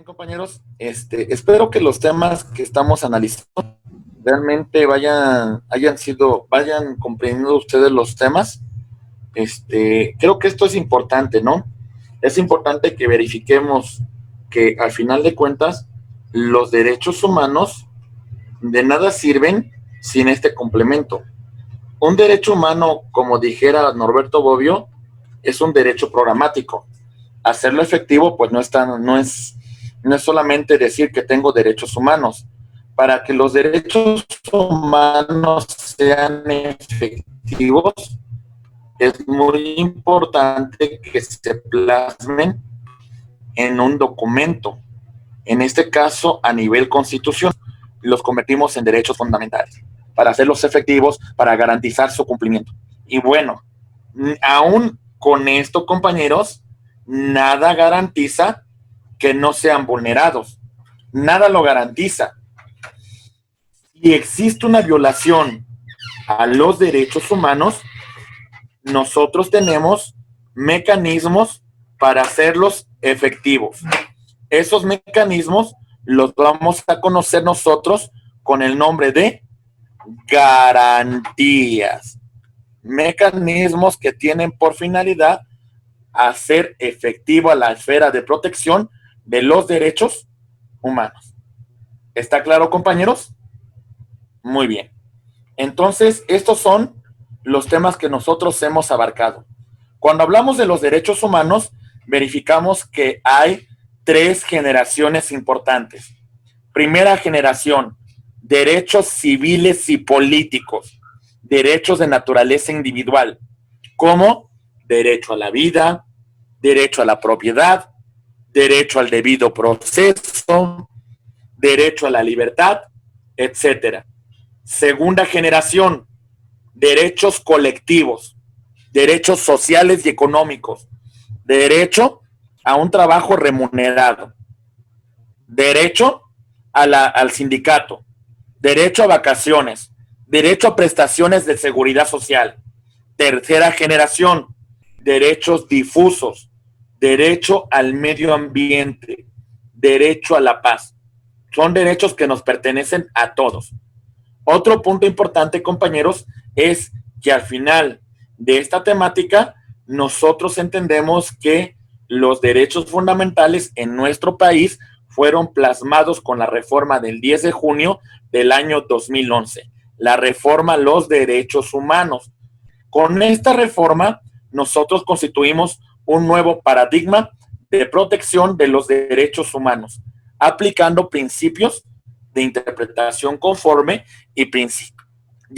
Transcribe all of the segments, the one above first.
Bien, compañeros, espero que los temas que estamos analizando realmente vayan comprendiendo ustedes los temas. Creo que esto es importante, ¿no? Es importante que verifiquemos que al final de cuentas los derechos humanos de nada sirven sin este complemento. Un derecho humano, como dijera Norberto Bobbio, es un derecho programático. Hacerlo efectivo, pues no es solamente decir que tengo derechos humanos. Para que los derechos humanos sean efectivos, es muy importante que se plasmen en un documento. En este caso, a nivel constitucional, los convertimos en derechos fundamentales, para hacerlos efectivos, para garantizar su cumplimiento. Y bueno, aún con esto, compañeros, nada garantiza que no sean vulnerados. Nada lo garantiza. Si existe una violación a los derechos humanos, nosotros tenemos mecanismos para hacerlos efectivos. Esos mecanismos los vamos a conocer nosotros con el nombre de garantías. Mecanismos que tienen por finalidad hacer efectiva la esfera de protección de los derechos humanos. ¿Está claro, compañeros? Muy bien. Entonces, estos son los temas que nosotros hemos abarcado. Cuando hablamos de los derechos humanos, verificamos que hay 3 generaciones importantes. Primera generación, derechos civiles y políticos, derechos de naturaleza individual, como derecho a la vida, derecho a la propiedad, derecho al debido proceso, derecho a la libertad, etcétera. Segunda generación, derechos colectivos, derechos sociales y económicos, derecho a un trabajo remunerado, derecho al sindicato, derecho a vacaciones, derecho a prestaciones de seguridad social. Tercera generación, derechos difusos, derecho al medio ambiente, derecho a la paz. Son derechos que nos pertenecen a todos. Otro punto importante, compañeros, es que al final de esta temática, nosotros entendemos que los derechos fundamentales en nuestro país fueron plasmados con la reforma del 10 de junio del año 2011, la reforma a los derechos humanos. Con esta reforma, nosotros constituimos un nuevo paradigma de protección de los derechos humanos, aplicando principios de interpretación conforme y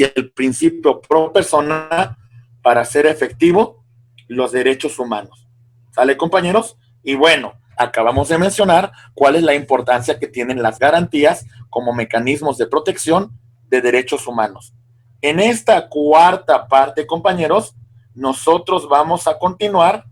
el principio pro persona para hacer efectivo los derechos humanos. ¿Sale, compañeros? Y bueno, acabamos de mencionar cuál es la importancia que tienen las garantías como mecanismos de protección de derechos humanos. En esta cuarta parte, compañeros, nosotros vamos a continuar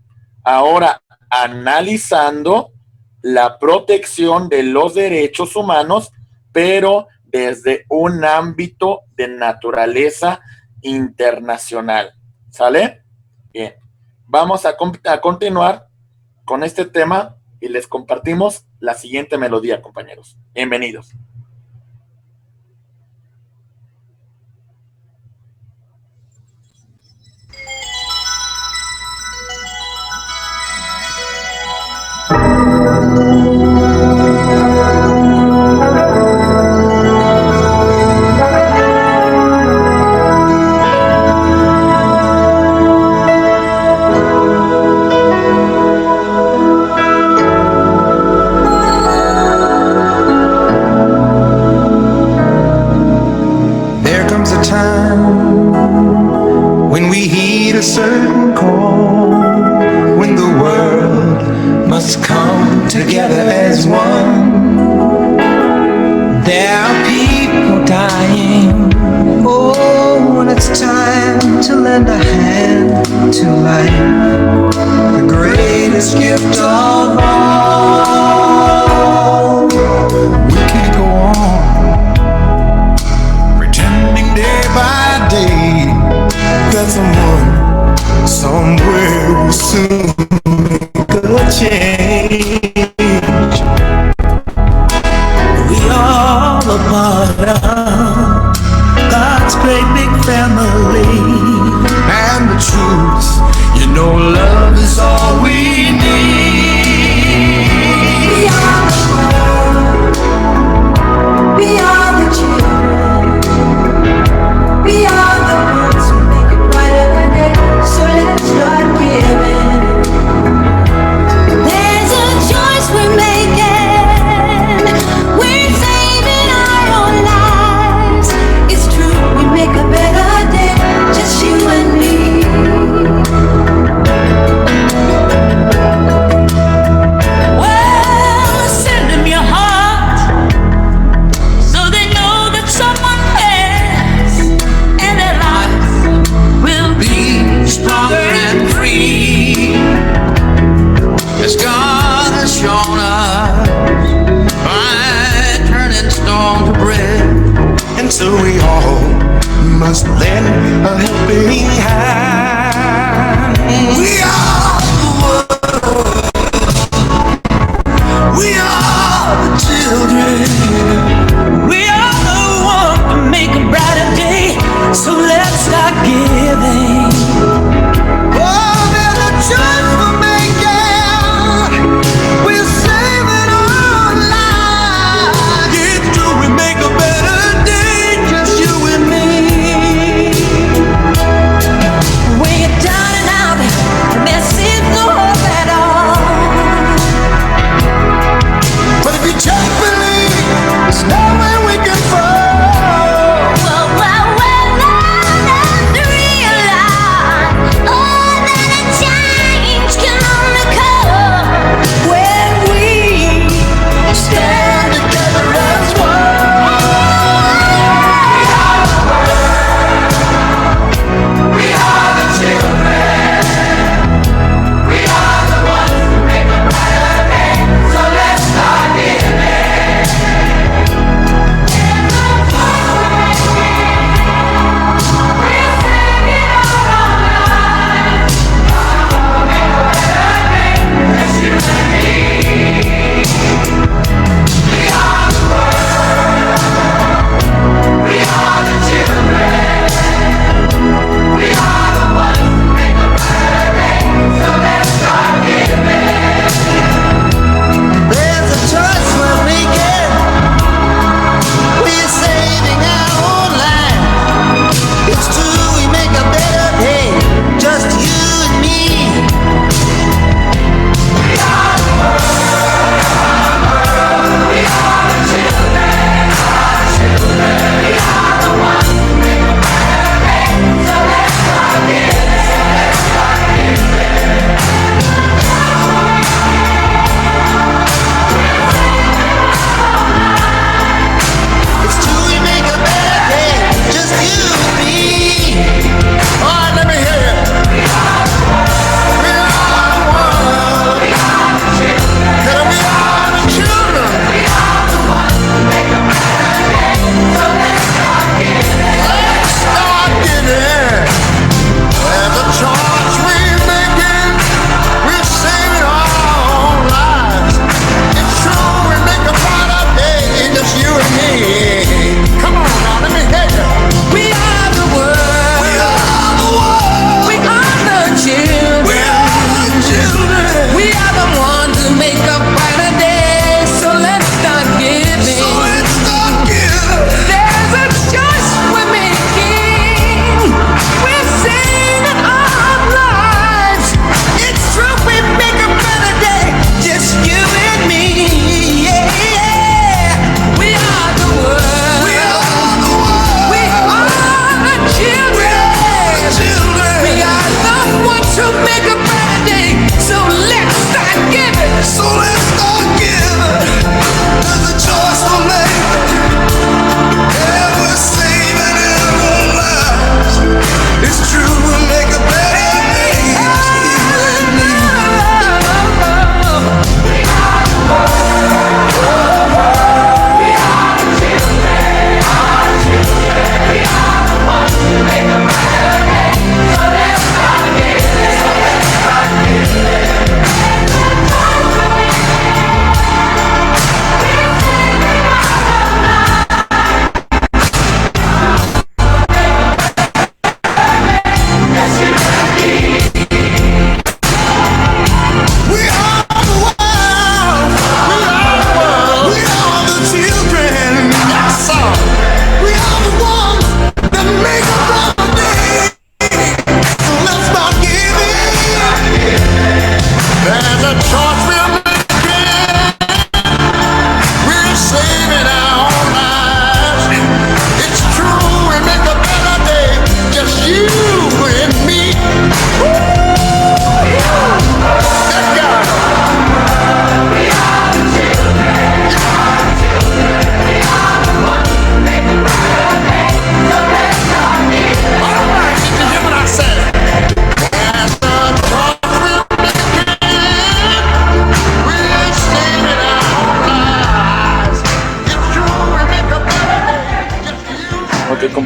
ahora analizando la protección de los derechos humanos, pero desde un ámbito de naturaleza internacional. ¿Sale? Bien. Vamos a continuar con este tema y les compartimos la siguiente melodía, compañeros. Bienvenidos. certain call when the world must come together as one. There are people dying. Oh, and it's time to lend a hand to life, the greatest gift of all. We can't go on pretending day by day that someone somewhere will soon make a change. great big family. And the truth, you know, love is all we need. We are the world. We are the children. We are the ones who make it brighter day. So let's start giving. There's a choice we're making. We're saving our own lives. It's true, we make a better day. Just you and me. Well, send them your heart so they know that someone cares, and their lives will Be stronger and free, as God has shown us by turning stone to bread. And so we all must lend a helping hand. We are the world. We are the children. We are the one to make a brighter day. So let's start giving. Oh, there's a choice we're making. We're saving our lives. It's true, we make a better day, just you and me. When you're down and out, and there seems no hope at all. But if you just believe,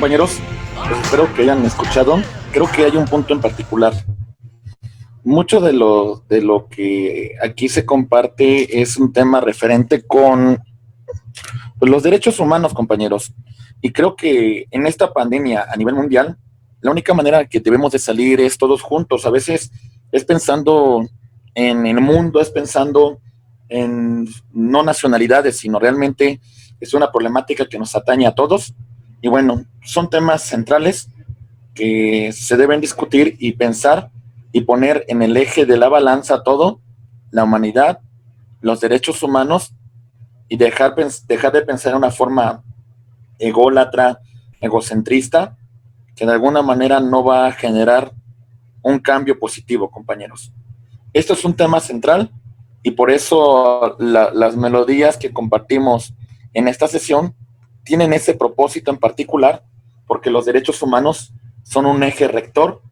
compañeros, pues espero que hayan escuchado. Creo que hay un punto en particular. Mucho de lo que aquí se comparte es un tema referente con pues, los derechos humanos, compañeros. Y creo que en esta pandemia a nivel mundial, la única manera que debemos de salir es todos juntos. A veces es pensando en el mundo, es pensando en no nacionalidades, sino realmente es una problemática que nos atañe a todos. Y bueno, son temas centrales que se deben discutir y pensar y poner en el eje de la balanza todo, la humanidad, los derechos humanos y dejar de pensar en una forma ególatra, egocentrista, que de alguna manera no va a generar un cambio positivo, compañeros. Esto es un tema central y por eso las melodías que compartimos en esta sesión tienen ese propósito en particular, porque los derechos humanos son un eje rector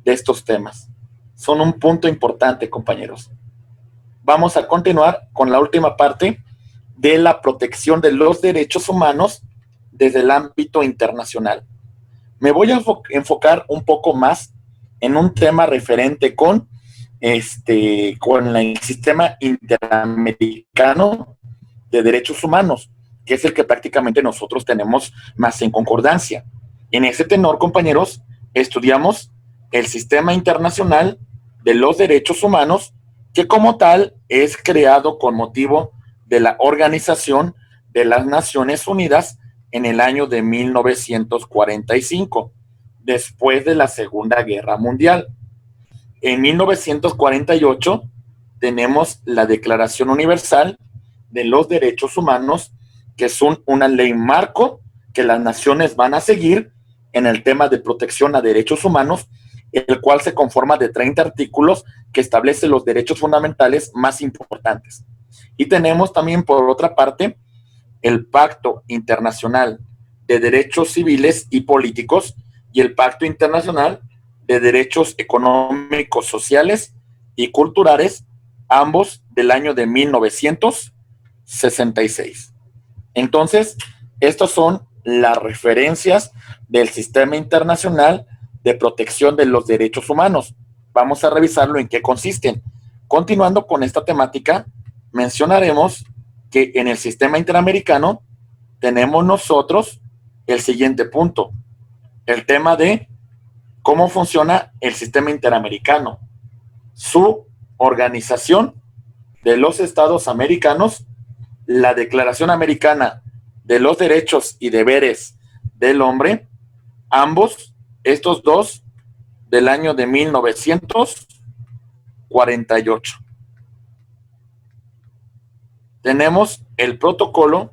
de estos temas. Son un punto importante, compañeros. Vamos a continuar con la última parte de la protección de los derechos humanos desde el ámbito internacional. Me voy a enfocar un poco más en un tema referente con el sistema interamericano de derechos humanos, que es el que prácticamente nosotros tenemos más en concordancia. En ese tenor, compañeros, estudiamos el sistema internacional de los derechos humanos, que como tal es creado con motivo de la Organización de las Naciones Unidas en el año de 1945, después de la Segunda Guerra Mundial. En 1948 tenemos la Declaración Universal de los Derechos Humanos, que es una ley marco que las naciones van a seguir en el tema de protección a derechos humanos, el cual se conforma de 30 artículos que establece los derechos fundamentales más importantes. Y tenemos también, por otra parte, el Pacto Internacional de Derechos Civiles y Políticos y el Pacto Internacional de Derechos Económicos, Sociales y Culturales, ambos del año de 1966. Entonces, estas son las referencias del Sistema Internacional de Protección de los Derechos Humanos. Vamos a revisarlo en qué consisten. Continuando con esta temática, mencionaremos que en el sistema interamericano tenemos nosotros el siguiente punto, el tema de cómo funciona el sistema interamericano, su organización de los Estados americanos, la Declaración Americana de los Derechos y Deberes del Hombre, ambos, estos dos, del año de 1948. Tenemos el Protocolo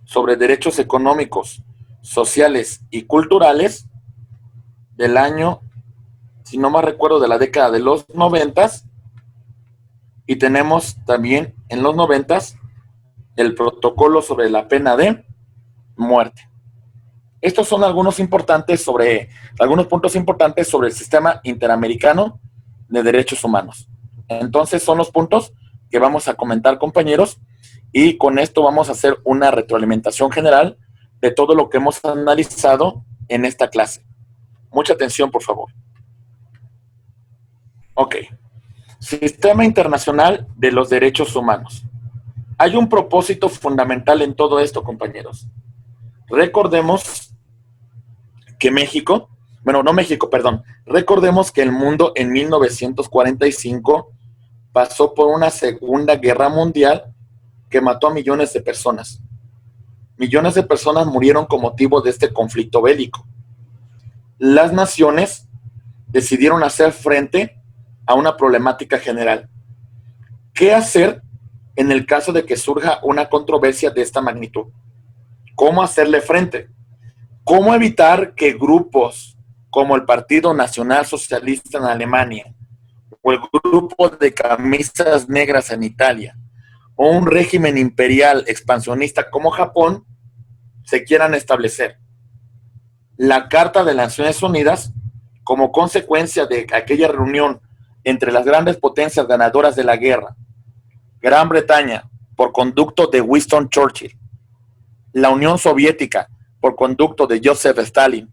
sobre Derechos Económicos, Sociales y Culturales del año, si no me recuerdo, de la década de los 90, y tenemos también en los 90 el Protocolo sobre la pena de muerte. Estos son algunos puntos importantes sobre el sistema interamericano de derechos humanos. Entonces son los puntos que vamos a comentar, compañeros, y con esto vamos a hacer una retroalimentación general de todo lo que hemos analizado en esta clase. Mucha atención, por favor. Ok. Sistema Internacional de los Derechos Humanos. Hay un propósito fundamental en todo esto, compañeros. Recordemos que recordemos que el mundo en 1945 pasó por una Segunda Guerra Mundial que mató a millones de personas. Millones de personas murieron con motivo de este conflicto bélico. Las naciones decidieron hacer frente a una problemática general. ¿Qué hacer en el caso de que surja una controversia de esta magnitud? ¿Cómo hacerle frente? ¿Cómo evitar que grupos como el Partido Nacional Socialista en Alemania o el grupo de camisas negras en Italia o un régimen imperial expansionista como Japón se quieran establecer? La Carta de las Naciones Unidas, como consecuencia de aquella reunión entre las grandes potencias ganadoras de la guerra, Gran Bretaña, por conducto de Winston Churchill, la Unión Soviética, por conducto de Joseph Stalin,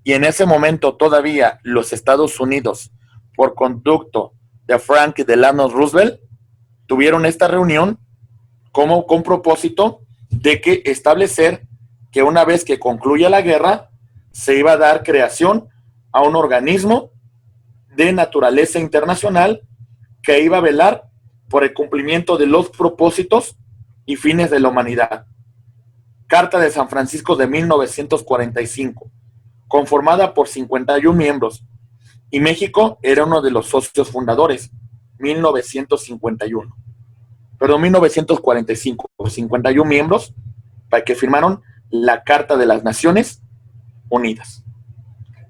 y en ese momento todavía los Estados Unidos, por conducto de Franklin Delano Roosevelt, tuvieron esta reunión con propósito de que establecer que una vez que concluya la guerra, se iba a dar creación a un organismo de naturaleza internacional que iba a velar por el cumplimiento de los propósitos y fines de la humanidad. Carta de San Francisco de 1945, conformada por 51 miembros, y México era uno de los socios fundadores, 1951. Perdón, 1945, 51 miembros para que firmaron la Carta de las Naciones Unidas.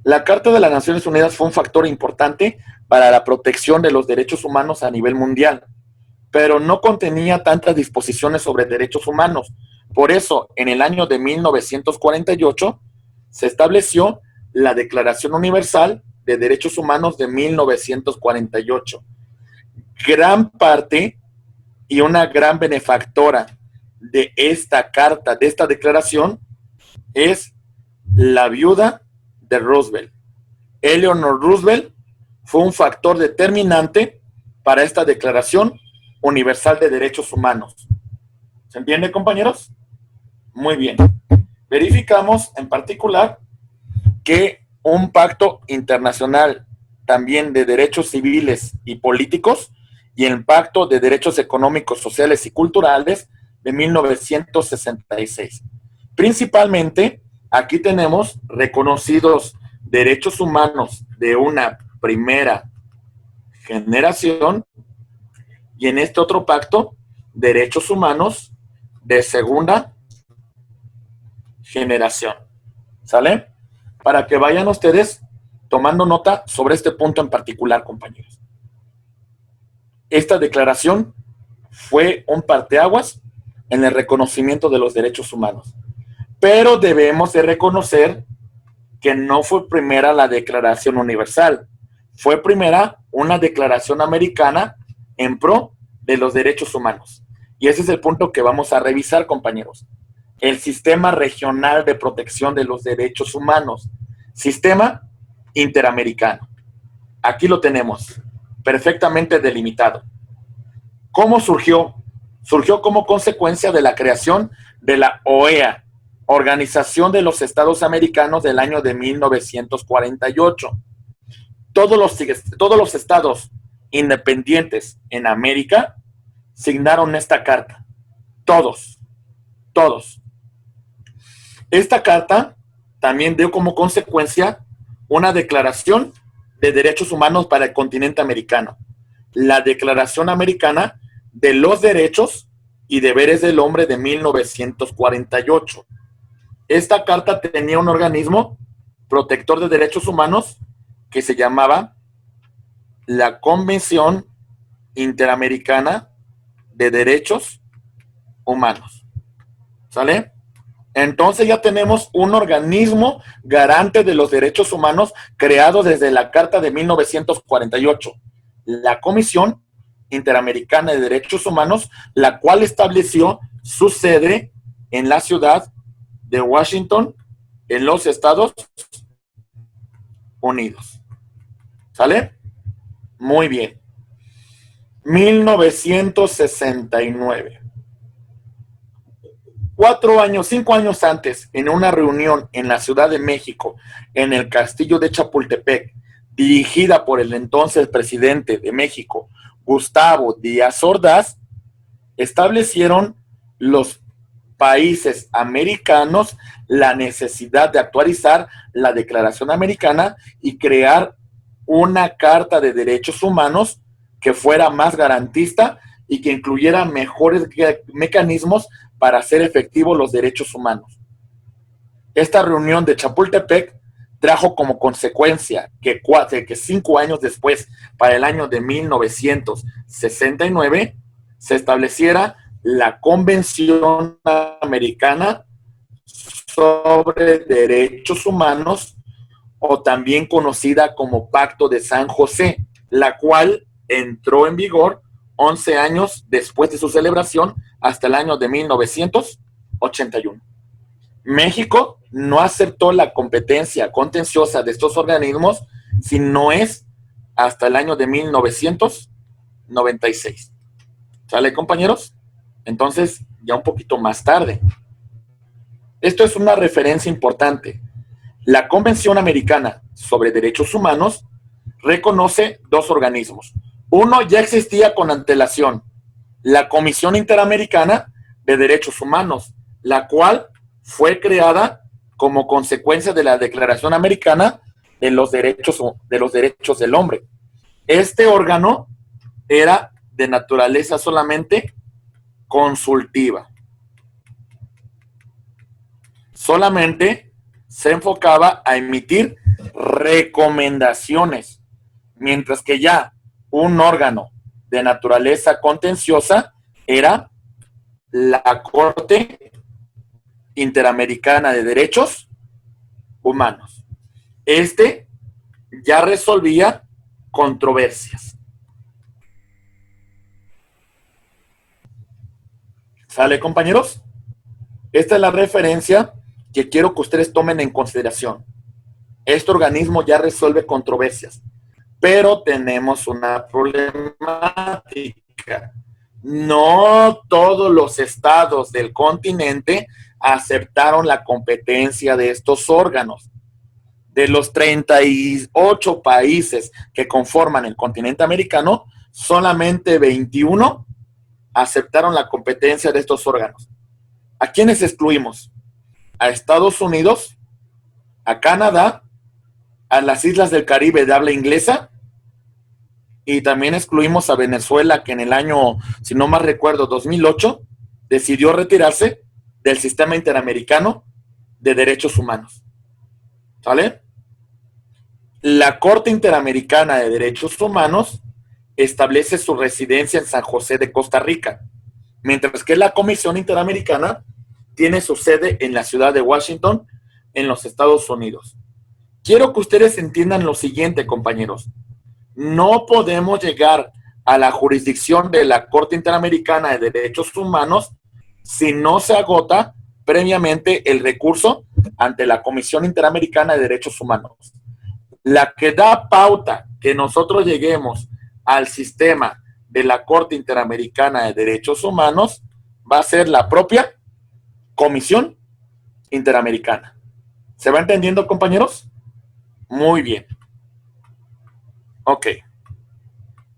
La Carta de las Naciones Unidas fue un factor importante para la protección de los derechos humanos a nivel mundial, pero no contenía tantas disposiciones sobre derechos humanos. Por eso, en el año de 1948, se estableció la Declaración Universal de Derechos Humanos de 1948. Gran parte y una gran benefactora de esta carta, de esta declaración, es la viuda de Roosevelt. Eleanor Roosevelt fue un factor determinante para esta Declaración Universal de Derechos Humanos. ¿Se entiende, compañeros? Muy bien. Verificamos en particular que un pacto internacional también de derechos civiles y políticos y el Pacto de Derechos Económicos, Sociales y Culturales de 1966. Principalmente, aquí tenemos reconocidos derechos humanos de una primera generación y en este otro pacto, derechos humanos de segunda generación. ¿Sale? Para que vayan ustedes tomando nota sobre este punto en particular, compañeros. Esta declaración fue un parteaguas en el reconocimiento de los derechos humanos. Pero debemos de reconocer que no fue primera la Declaración Universal. Fue primera una declaración americana en pro de los derechos humanos. Y ese es el punto que vamos a revisar, compañeros. El Sistema Regional de Protección de los Derechos Humanos. Sistema Interamericano. Aquí lo tenemos, perfectamente delimitado. ¿Cómo surgió? Surgió como consecuencia de la creación de la OEA, Organización de los Estados Americanos, del año de 1948. Todos los estados independientes en América signaron esta carta. Todos. Esta carta también dio como consecuencia una declaración de derechos humanos para el continente americano. La Declaración Americana de los Derechos y Deberes del Hombre de 1948. Esta carta tenía un organismo protector de derechos humanos que se llamaba la Convención Interamericana de Derechos Humanos. ¿Sale? Entonces ya tenemos un organismo garante de los derechos humanos creado desde la Carta de 1948, la Comisión Interamericana de Derechos Humanos, la cual estableció su sede en la ciudad de Washington, en los Estados Unidos. ¿Sale? Muy bien. 1969. 5 años antes, en una reunión en la Ciudad de México, en el Castillo de Chapultepec, dirigida por el entonces presidente de México, Gustavo Díaz Ordaz, establecieron los países americanos la necesidad de actualizar la Declaración Americana y crear una Carta de Derechos Humanos que fuera más garantista y que incluyera mejores mecanismos para hacer efectivos los derechos humanos. Esta reunión de Chapultepec trajo como consecuencia que 5 años después, para el año de 1969, se estableciera la Convención Americana sobre Derechos Humanos, o también conocida como Pacto de San José, la cual entró en vigor 11 años después de su celebración, hasta el año de 1981. México no aceptó la competencia contenciosa de estos organismos si no es hasta el año de 1996. ¿Sale, compañeros? Entonces, ya un poquito más tarde. Esto es una referencia importante. La Convención Americana sobre Derechos Humanos reconoce dos organismos. Uno ya existía con antelación, la Comisión Interamericana de Derechos Humanos, la cual fue creada como consecuencia de la Declaración Americana de los Derechos del Hombre. Este órgano era de naturaleza solamente consultiva. Solamente se enfocaba a emitir recomendaciones, mientras que ya un órgano de naturaleza contenciosa era la Corte Interamericana de Derechos Humanos. Este ya resolvía controversias. ¿Sale, compañeros? Esta es la referencia que quiero que ustedes tomen en consideración. Este organismo ya resuelve controversias, pero tenemos una problemática. No todos los estados del continente aceptaron la competencia de estos órganos. De los 38 países que conforman el continente americano, solamente 21 aceptaron la competencia de estos órganos. ¿A quiénes excluimos? A Estados Unidos, a Canadá, a las islas del Caribe de habla inglesa, y también excluimos a Venezuela, que en el año, si no mal recuerdo, 2008, decidió retirarse del sistema interamericano de derechos humanos. ¿Sale? La Corte Interamericana de Derechos Humanos establece su residencia en San José de Costa Rica, mientras que la Comisión Interamericana tiene su sede en la ciudad de Washington, en los Estados Unidos. Quiero que ustedes entiendan lo siguiente, compañeros. No podemos llegar a la jurisdicción de la Corte Interamericana de Derechos Humanos si no se agota previamente el recurso ante la Comisión Interamericana de Derechos Humanos. La que da pauta que nosotros lleguemos al sistema de la Corte Interamericana de Derechos Humanos va a ser la propia Comisión Interamericana. ¿Se va entendiendo, compañeros? Muy bien. Ok.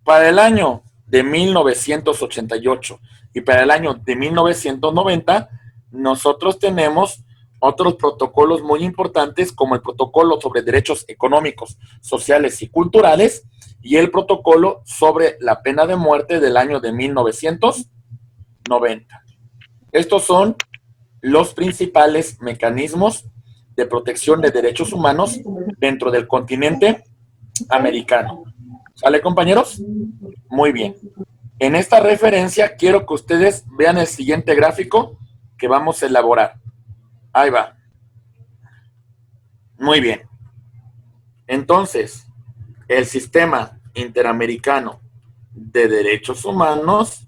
Para el año de 1988 y para el año de 1990, nosotros tenemos otros protocolos muy importantes, como el protocolo sobre derechos económicos, sociales y culturales y el protocolo sobre la pena de muerte del año de 1990. Estos son los principales mecanismos de protección de derechos humanos dentro del continente americano. ¿Sale, compañeros? Muy bien. En esta referencia quiero que ustedes vean el siguiente gráfico que vamos a elaborar. Ahí va. Muy bien. Entonces, el sistema interamericano de derechos humanos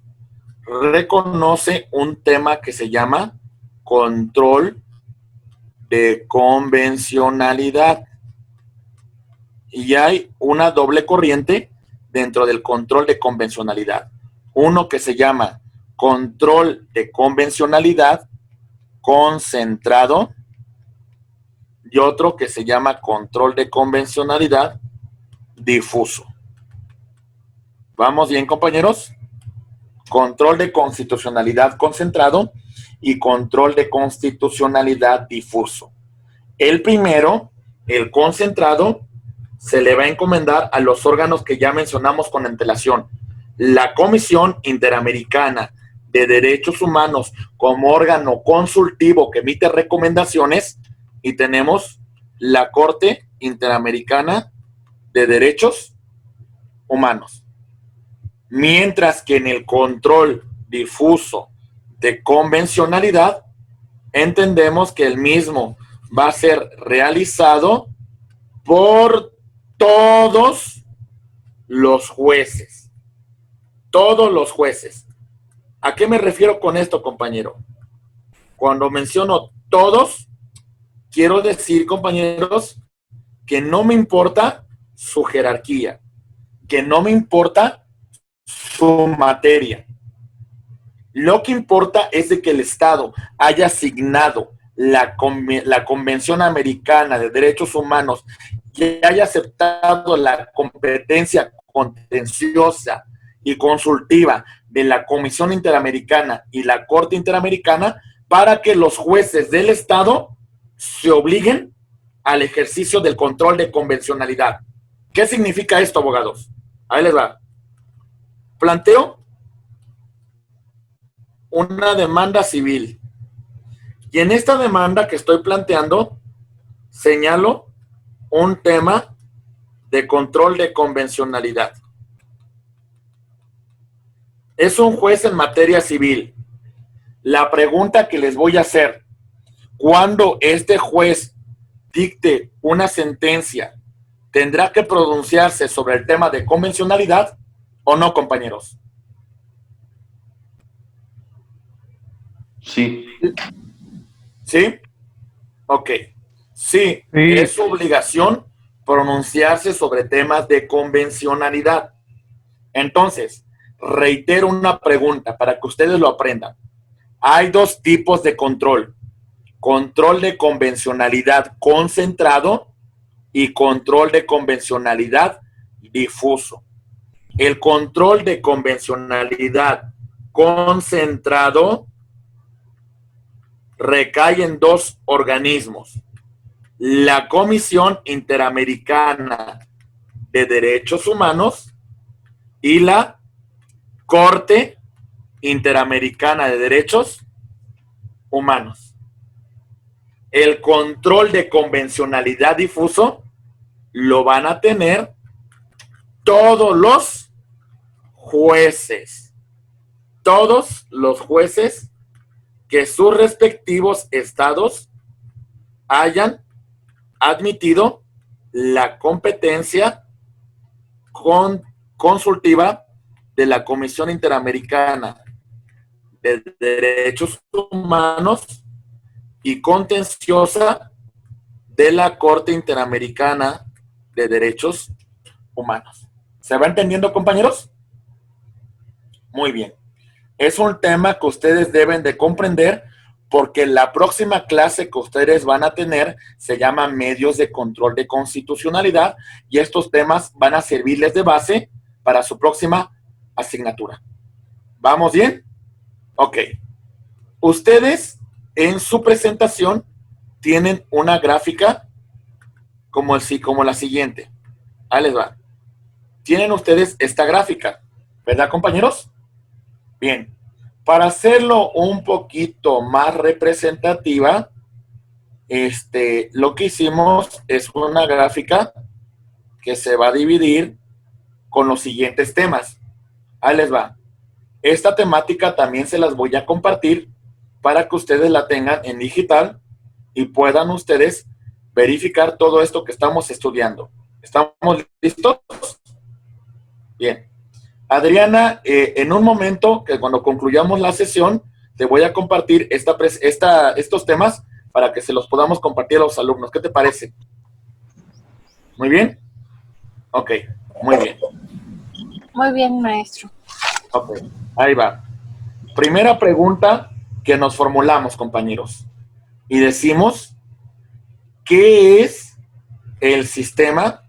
reconoce un tema que se llama control de convencionalidad. Y hay una doble corriente dentro del control de convencionalidad. Uno que se llama control de convencionalidad concentrado y otro que se llama control de convencionalidad difuso. ¿Vamos bien, compañeros? Control de constitucionalidad concentrado y control de constitucionalidad difuso. El primero, el concentrado, se le va a encomendar a los órganos que ya mencionamos con antelación. La Comisión Interamericana de Derechos Humanos como órgano consultivo que emite recomendaciones, y tenemos la Corte Interamericana de Derechos Humanos. Mientras que en el control difuso de convencionalidad, entendemos que el mismo va a ser realizado por todos los jueces. Todos los jueces. ¿A qué me refiero con esto, compañero? Cuando menciono todos, quiero decir, compañeros, que no me importa su jerarquía, que no me importa su materia. Lo que importa es de que el Estado haya asignado la Convención Americana de Derechos Humanos y haya aceptado la competencia contenciosa y consultiva de la Comisión Interamericana y la Corte Interamericana para que los jueces del Estado se obliguen al ejercicio del control de convencionalidad. ¿Qué significa esto, abogados? Ahí les va. Planteo una demanda civil. Y en esta demanda que estoy planteando, señalo un tema de control de convencionalidad. Es un juez en materia civil. La pregunta que les voy a hacer, cuando este juez dicte una sentencia, ¿tendrá que pronunciarse sobre el tema de convencionalidad o no, compañeros? Sí. ¿Sí? Ok. Sí, es su obligación pronunciarse sobre temas de convencionalidad. Entonces, reitero una pregunta para que ustedes lo aprendan. Hay dos tipos de control. Control de convencionalidad concentrado y control de convencionalidad difuso. El control de convencionalidad concentrado recae en dos organismos: la Comisión Interamericana de Derechos Humanos y la Corte Interamericana de Derechos Humanos. El control de convencionalidad difuso lo van a tener todos los jueces que sus respectivos estados hayan admitido la competencia consultiva de la Comisión Interamericana de Derechos Humanos y contenciosa de la Corte Interamericana de Derechos Humanos. ¿Se va entendiendo, compañeros? Muy bien. Es un tema que ustedes deben de comprender porque la próxima clase que ustedes van a tener se llama medios de control de constitucionalidad y estos temas van a servirles de base para su próxima asignatura. ¿Vamos bien? Ok. Ustedes en su presentación tienen una gráfica como la siguiente. Ahí les va. Tienen ustedes esta gráfica, ¿verdad, compañeros? Bien. Para hacerlo un poquito más representativa, lo que hicimos es una gráfica que se va a dividir con los siguientes temas. Ahí les va. Esta temática también se las voy a compartir para que ustedes la tengan en digital y puedan ustedes verificar todo esto que estamos estudiando. ¿Estamos listos? Bien. Adriana, en un momento, que cuando concluyamos la sesión, te voy a compartir estos temas para que se los podamos compartir a los alumnos. ¿Qué te parece? ¿Muy bien? Ok, muy bien. Muy bien, maestro. Ok, ahí va. Primera pregunta que nos formulamos, compañeros. Y decimos, ¿qué es el Sistema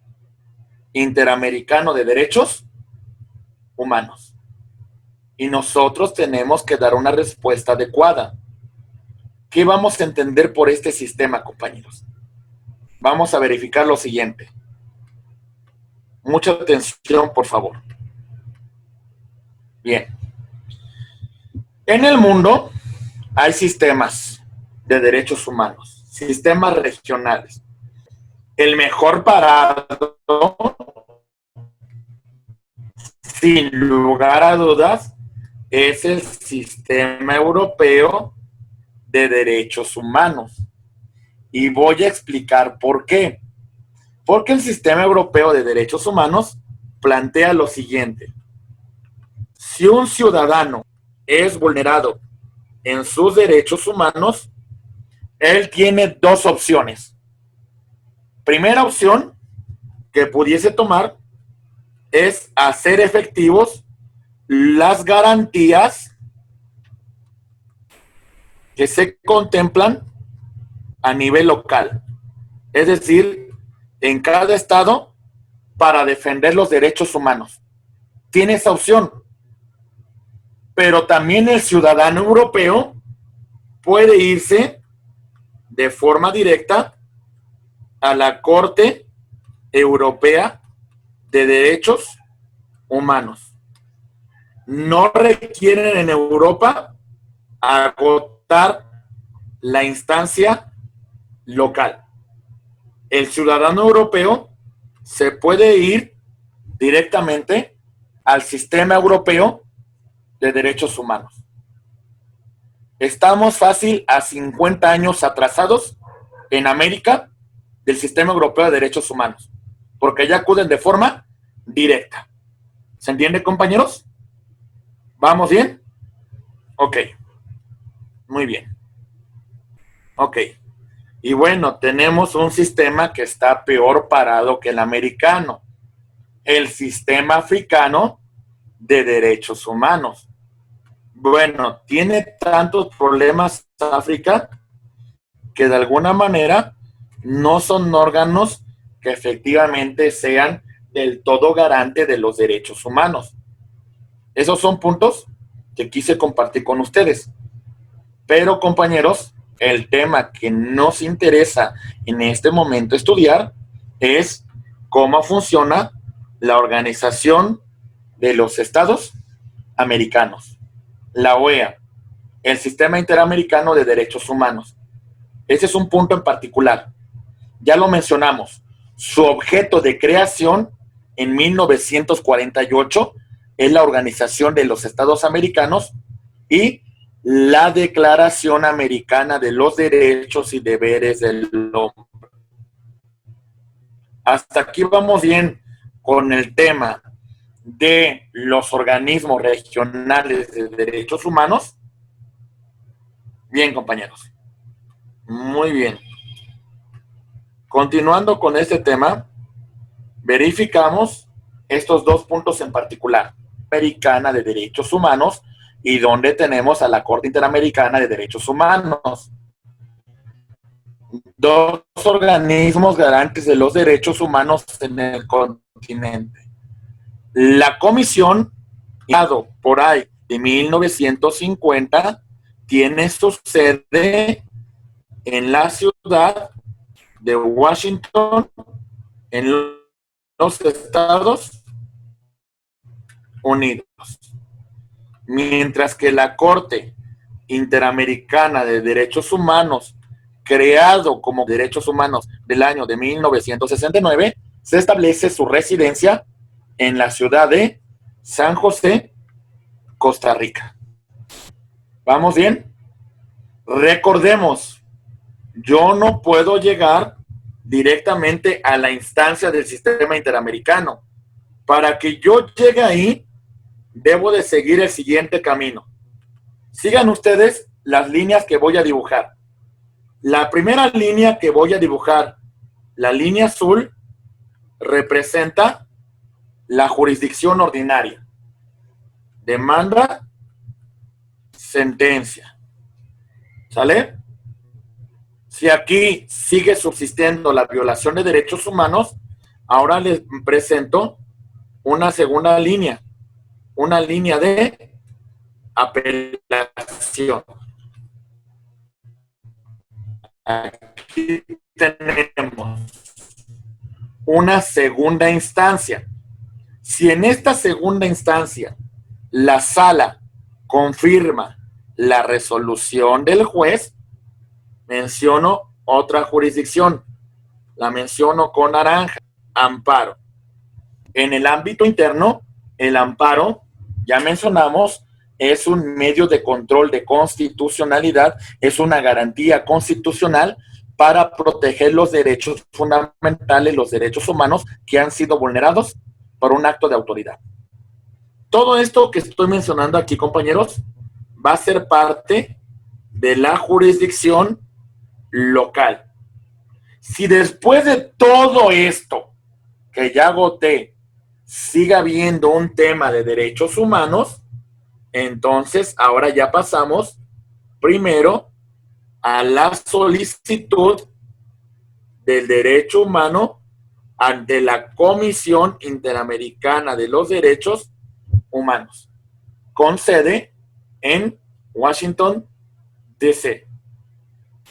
Interamericano de Derechos Humanos? Y nosotros tenemos que dar una respuesta adecuada. ¿Qué vamos a entender por este sistema, compañeros? Vamos a verificar lo siguiente. Mucha atención, por favor. Bien. En el mundo hay sistemas de derechos humanos, sistemas regionales. El mejor parado, sin lugar a dudas, es el Sistema Europeo de Derechos Humanos. Y voy a explicar por qué. Porque el Sistema Europeo de Derechos Humanos plantea lo siguiente. Si un ciudadano es vulnerado en sus derechos humanos, él tiene dos opciones. Primera opción que pudiese tomar es hacer efectivos las garantías que se contemplan a nivel local. Es decir, en cada estado para defender los derechos humanos. Tiene esa opción. Pero también el ciudadano europeo puede irse de forma directa a la Corte Europea de Derechos Humanos. No requieren en Europa agotar la instancia local. El ciudadano europeo se puede ir directamente al sistema europeo de derechos humanos. Estamos fácil a 50 años atrasados en América del sistema europeo de derechos humanos, porque ya acuden de forma directa. ¿Se entiende, compañeros? ¿Vamos bien? Ok. Muy bien. Ok. Y bueno, tenemos un sistema que está peor parado que el americano. El sistema africano de derechos humanos. Bueno, tiene tantos problemas África que de alguna manera no son órganos que efectivamente sean del todo garante de los derechos humanos. Esos son puntos que quise compartir con ustedes. Pero, compañeros, el tema que nos interesa en este momento estudiar es cómo funciona la Organización de los Estados Americanos, la OEA, el Sistema Interamericano de Derechos Humanos. Ese es un punto en particular. Ya lo mencionamos. Su objeto de creación en 1948 es la Organización de los Estados Americanos y la Declaración Americana de los Derechos y Deberes del Hombre. Hasta aquí vamos bien con el tema de los organismos regionales de derechos humanos. Bien, compañeros. Muy bien. Continuando con este tema, verificamos estos dos puntos en particular. Americana de Derechos Humanos y donde tenemos a la Corte Interamericana de Derechos Humanos. Dos organismos garantes de los derechos humanos en el continente. La comisión, por ahí de 1950, tiene su sede en la ciudad de Washington, en los Estados Unidos. Mientras que la Corte Interamericana de Derechos Humanos, creado como Derechos Humanos del año de 1969, se establece su residencia en la ciudad de San José, Costa Rica. ¿Vamos bien? Recordemos, yo no puedo llegar directamente a la instancia del sistema interamericano. Para que yo llegue ahí, debo de seguir el siguiente camino. Sigan ustedes las líneas que voy a dibujar. La primera línea que voy a dibujar, la línea azul, representa la jurisdicción ordinaria. Demanda, sentencia. ¿Sale? Si aquí sigue subsistiendo la violación de derechos humanos, ahora les presento una segunda línea. Una línea de apelación. Aquí tenemos una segunda instancia. Si en esta segunda instancia la sala confirma la resolución del juez, menciono otra jurisdicción. La menciono con naranja. Amparo. En el ámbito interno, el amparo, ya mencionamos, es un medio de control de constitucionalidad, es una garantía constitucional para proteger los derechos fundamentales, los derechos humanos que han sido vulnerados por un acto de autoridad. Todo esto que estoy mencionando aquí, compañeros, va a ser parte de la jurisdicción local. Si después de todo esto que ya agoté siga habiendo un tema de derechos humanos, entonces ahora ya pasamos primero a la solicitud del derecho humano ante la Comisión Interamericana de los Derechos Humanos, con sede en Washington, D.C.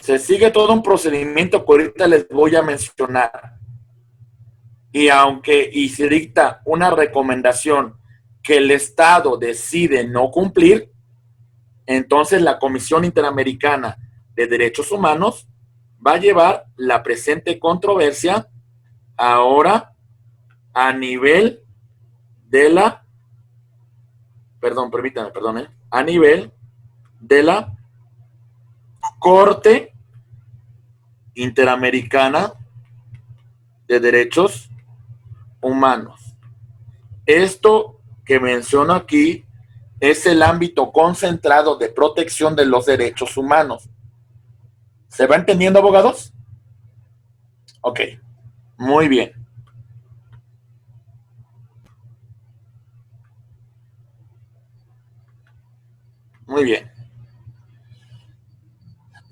Se sigue todo un procedimiento que ahorita les voy a mencionar. Y se dicta una recomendación que el Estado decide no cumplir, entonces la Comisión Interamericana de Derechos Humanos va a llevar la presente controversia ahora a nivel de la, a nivel de la Corte Interamericana de Derechos Humanos. Esto que menciono aquí es el ámbito concentrado de protección de los derechos humanos. ¿Se va entendiendo, abogados? Ok, muy bien. Muy bien.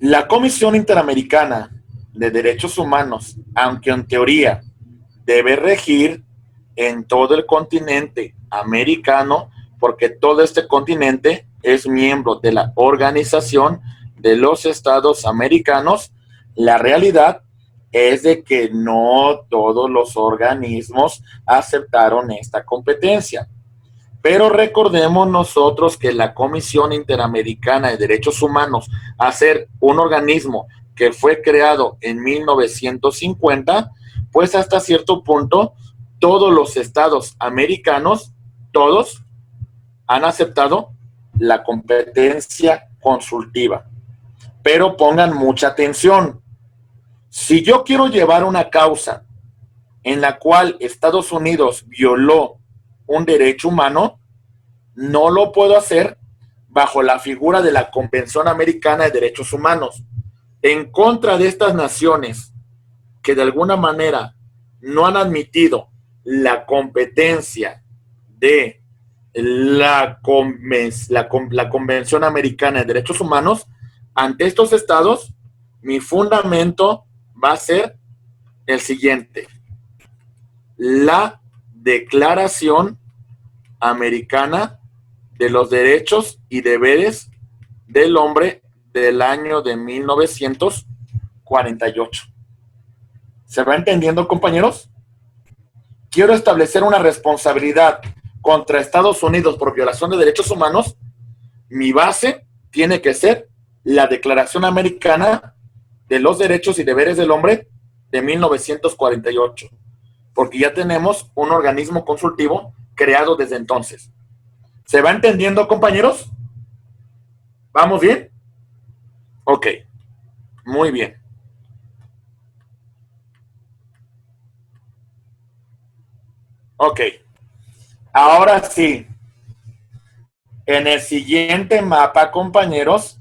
La Comisión Interamericana de Derechos Humanos, aunque en teoría debe regir en todo el continente americano, porque todo este continente es miembro de la Organización de los Estados Americanos, la realidad es de que no todos los organismos aceptaron esta competencia. Pero recordemos nosotros que la Comisión Interamericana de Derechos Humanos, a ser un organismo que fue creado en 1950, pues hasta cierto punto todos los estados americanos, todos han aceptado la competencia consultiva. Pero pongan mucha atención. Si yo quiero llevar una causa en la cual Estados Unidos violó un derecho humano, no lo puedo hacer bajo la figura de la Convención Americana de Derechos Humanos. En contra de estas naciones que de alguna manera no han admitido la competencia de la Convención Americana de Derechos Humanos, ante estos estados, mi fundamento va a ser el siguiente: la Declaración Americana de los Derechos y Deberes del Hombre del año de 1948. ¿Se va entendiendo, compañeros? Quiero establecer una responsabilidad contra Estados Unidos por violación de derechos humanos. Mi base tiene que ser la Declaración Americana de los Derechos y Deberes del Hombre de 1948, porque ya tenemos un organismo consultivo creado desde entonces. ¿Se va entendiendo, compañeros? ¿Vamos bien? Ok, muy bien. Ok, ahora sí. En el siguiente mapa, compañeros,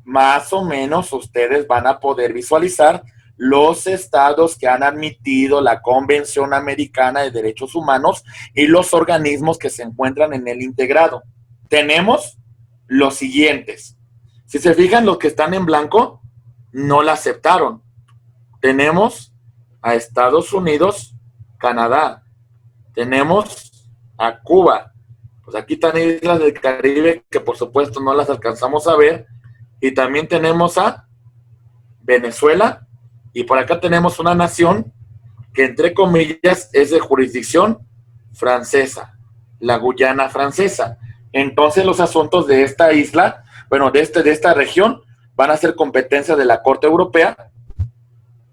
más o menos ustedes van a poder visualizar los estados que han admitido la Convención Americana de Derechos Humanos y los organismos que se encuentran en el integrado. Tenemos los siguientes. Si se fijan, los que están en blanco no la aceptaron. Tenemos a Estados Unidos, Canadá. Tenemos a Cuba. Pues aquí están islas del Caribe que por supuesto no las alcanzamos a ver. Y también tenemos a Venezuela. Y por acá tenemos una nación que entre comillas es de jurisdicción francesa, la Guyana Francesa. Entonces los asuntos de esta isla, bueno, de esta región, van a ser competencia de la Corte Europea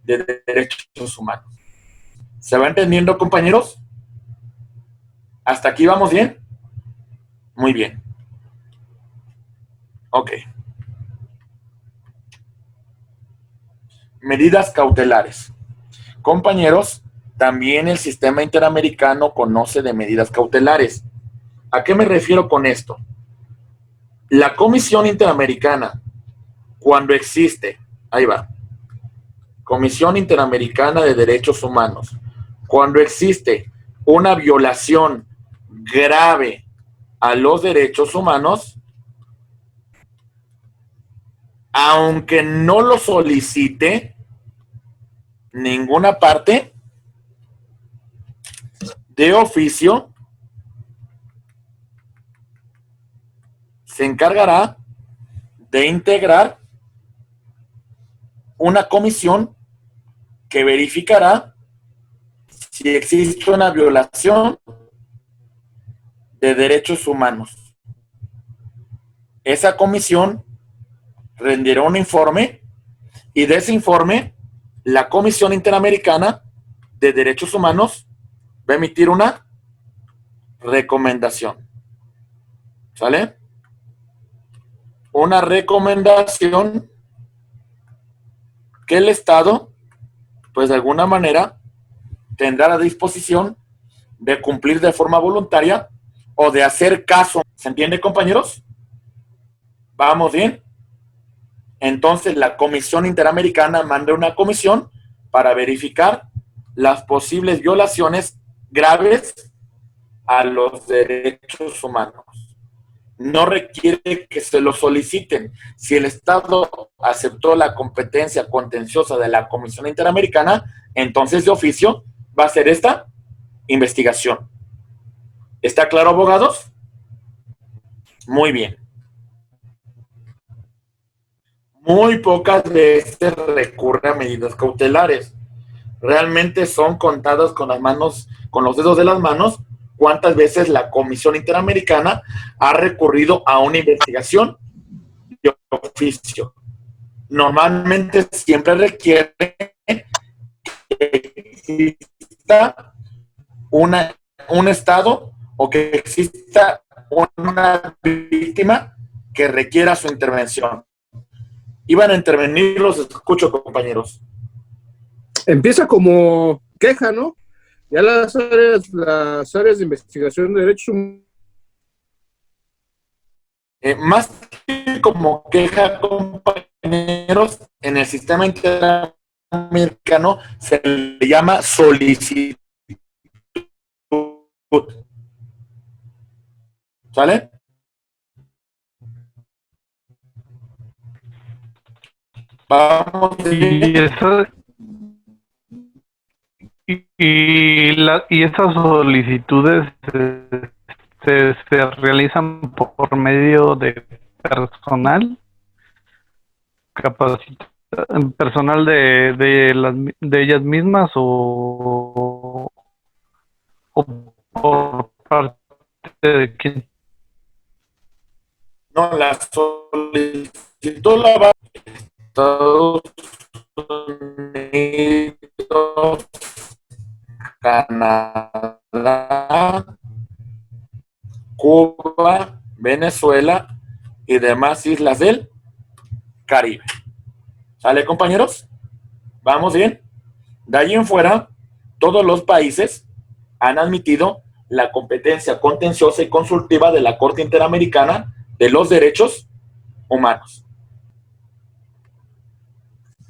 de Derechos Humanos. ¿Se va entendiendo, compañeros? ¿Hasta aquí vamos bien? Muy bien. Ok. Medidas cautelares. Compañeros, también el sistema interamericano conoce de medidas cautelares. ¿A qué me refiero con esto? La Comisión Interamericana, cuando existe, ahí va, Comisión Interamericana de Derechos Humanos. Cuando existe una violación grave a los derechos humanos, aunque no lo solicite ninguna parte, de oficio se encargará de integrar una comisión que verificará si existe una violación de derechos humanos. Esa comisión rendirá un informe y de ese informe la Comisión Interamericana de Derechos Humanos va a emitir una recomendación. ¿Sale? Una recomendación que el Estado, pues de alguna manera, tendrá la disposición de cumplir de forma voluntaria o de hacer caso. ¿Se entiende, compañeros? ¿Vamos bien? Entonces, la Comisión Interamericana manda una comisión para verificar las posibles violaciones graves a los derechos humanos. No requiere que se lo soliciten. Si el Estado aceptó la competencia contenciosa de la Comisión Interamericana, entonces de oficio va a ser esta investigación. ¿Está claro, abogados? Muy bien. Muy pocas veces recurre a medidas cautelares. Realmente son contadas con las manos, con los dedos de las manos, cuántas veces la Comisión Interamericana ha recurrido a una investigación de oficio. Normalmente siempre requiere que exista un Estado o que exista una víctima que requiera su intervención. Iban a intervenir, los escucho, compañeros. Empieza como queja, ¿no? Ya las áreas de investigación de derechos humanos. Más que como queja, compañeros, en el sistema interamericano se le llama solicitud. ¿Sale? Vamos. Y estas solicitudes se realizan por medio de personal personal de ellas mismas o por parte de quién. No, la solicitud la va a Estados Unidos, Canadá, Cuba, Venezuela y demás islas del Caribe. ¿Sale, compañeros? ¿Vamos bien? De ahí en fuera, todos los países han admitido la competencia contenciosa y consultiva de la Corte Interamericana de los Derechos Humanos.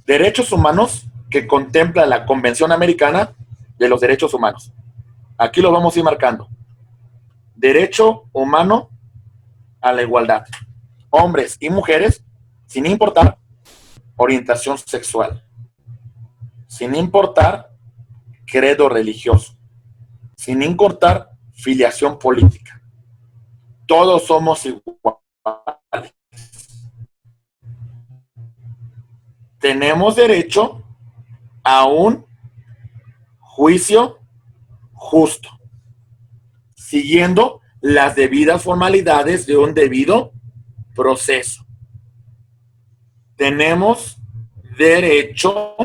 Derechos humanos que contempla la Convención Americana de los Derechos Humanos. Aquí lo vamos a ir marcando. Derecho humano a la igualdad. Hombres y mujeres, sin importar orientación sexual, sin importar credo religioso, sin importar filiación política. Todos somos iguales. Tenemos derecho a un juicio justo, siguiendo las debidas formalidades de un debido proceso. Tenemos derecho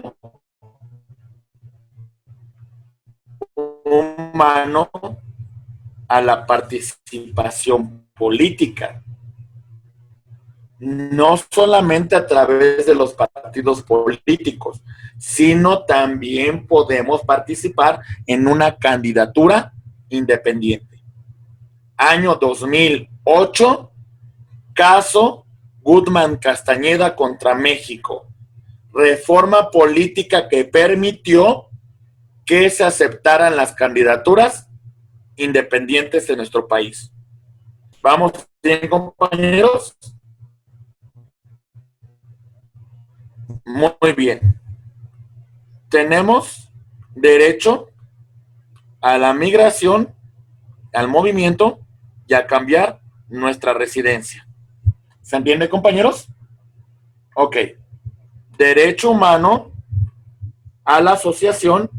humano a la participación política, no solamente a través de los partidos políticos, sino también podemos participar en una candidatura independiente. Año 2008, caso Guzmán Castañeda contra México. reforma política que permitió que se aceptaran las candidaturas independientes en nuestro país. ¿Vamos bien, compañeros? Muy bien. Tenemos derecho a la migración, al movimiento y a cambiar nuestra residencia. ¿Se entiende, compañeros? Ok. Derecho humano a la asociación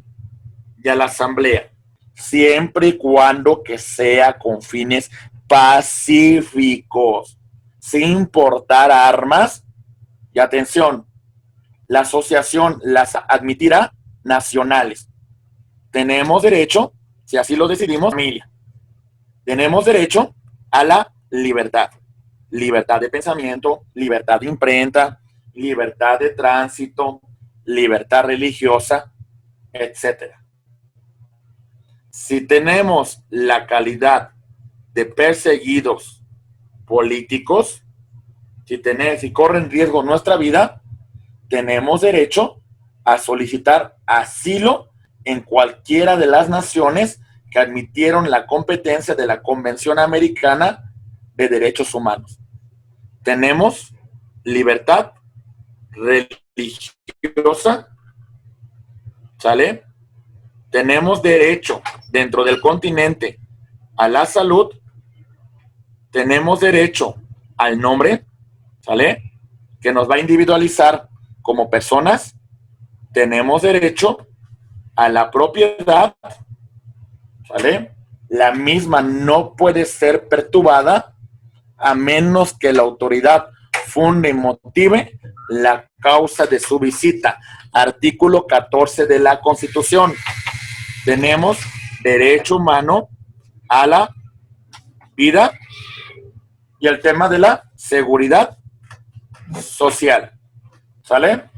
y a la asamblea, siempre y cuando que sea con fines pacíficos, sin portar armas. Y atención, la asociación las admitirá nacionales. Tenemos derecho, si así lo decidimos, familia. Tenemos derecho a la libertad. Libertad de pensamiento, libertad de imprenta, libertad de tránsito, libertad religiosa, etc. Si tenemos la calidad de perseguidos políticos, si corren riesgo nuestra vida, tenemos derecho a solicitar asilo en cualquiera de las naciones que admitieron la competencia de la Convención Americana de Derechos Humanos. Tenemos libertad religiosa, ¿sale? Tenemos derecho dentro del continente a la salud, tenemos derecho al nombre, ¿sale? Que nos va a individualizar como personas, tenemos derecho a la propiedad, ¿sale? La misma no puede ser perturbada a menos que la autoridad funde y motive la causa de su visita. Artículo 14 de la Constitución. Tenemos derecho humano a la vida y el tema de la seguridad social. ¿Sale?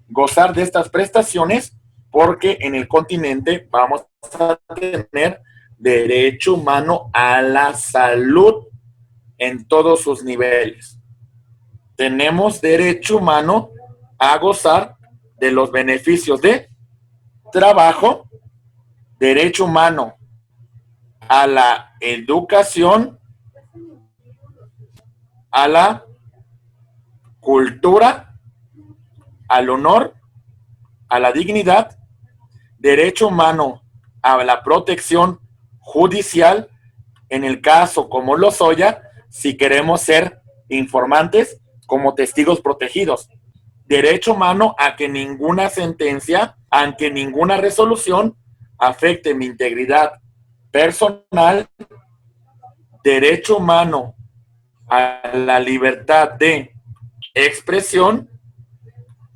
Gozar de estas prestaciones porque en el continente vamos a tener derecho humano a la salud en todos sus niveles. Tenemos derecho humano a gozar de los beneficios de trabajo, derecho humano a la educación, a la cultura, al honor, a la dignidad, derecho humano a la protección judicial, en el caso como Lozoya, si queremos ser informantes como testigos protegidos, derecho humano a que ninguna sentencia, aunque ninguna resolución afecte mi integridad personal, derecho humano a la libertad de expresión,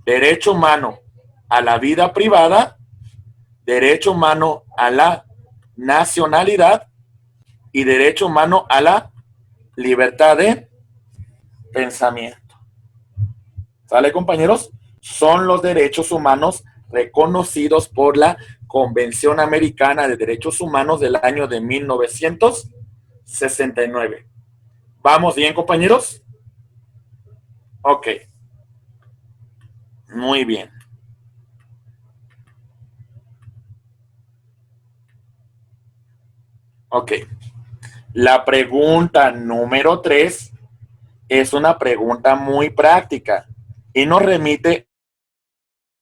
derecho humano a la vida privada, derecho humano a la nacionalidad y derecho humano a la libertad de pensamiento. ¿Sale, compañeros? Son los derechos humanos reconocidos por la Convención Americana de Derechos Humanos del año de 1969. ¿Vamos bien, compañeros? Ok. Muy bien. Ok. La pregunta número 3 es una pregunta muy práctica y nos remite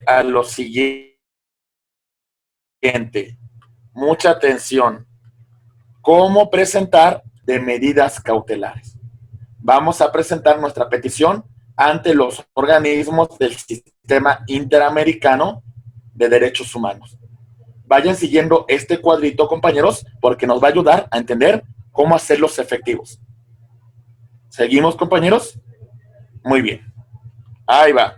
a lo siguiente. Mucha atención. ¿Cómo presentar de medidas cautelares? Vamos a presentar nuestra petición ante los organismos del Sistema Interamericano de Derechos Humanos. Vayan siguiendo este cuadrito, compañeros, porque nos va a ayudar a entender cómo hacerlos efectivos. ¿Seguimos, compañeros? Muy bien. Ahí va.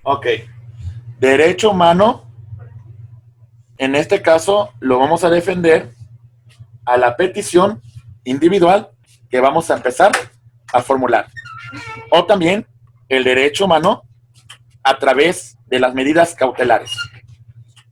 Ok. Derecho humano, en este caso, lo vamos a defender a la petición individual que vamos a empezar a formular. O también el derecho humano a través de las medidas cautelares.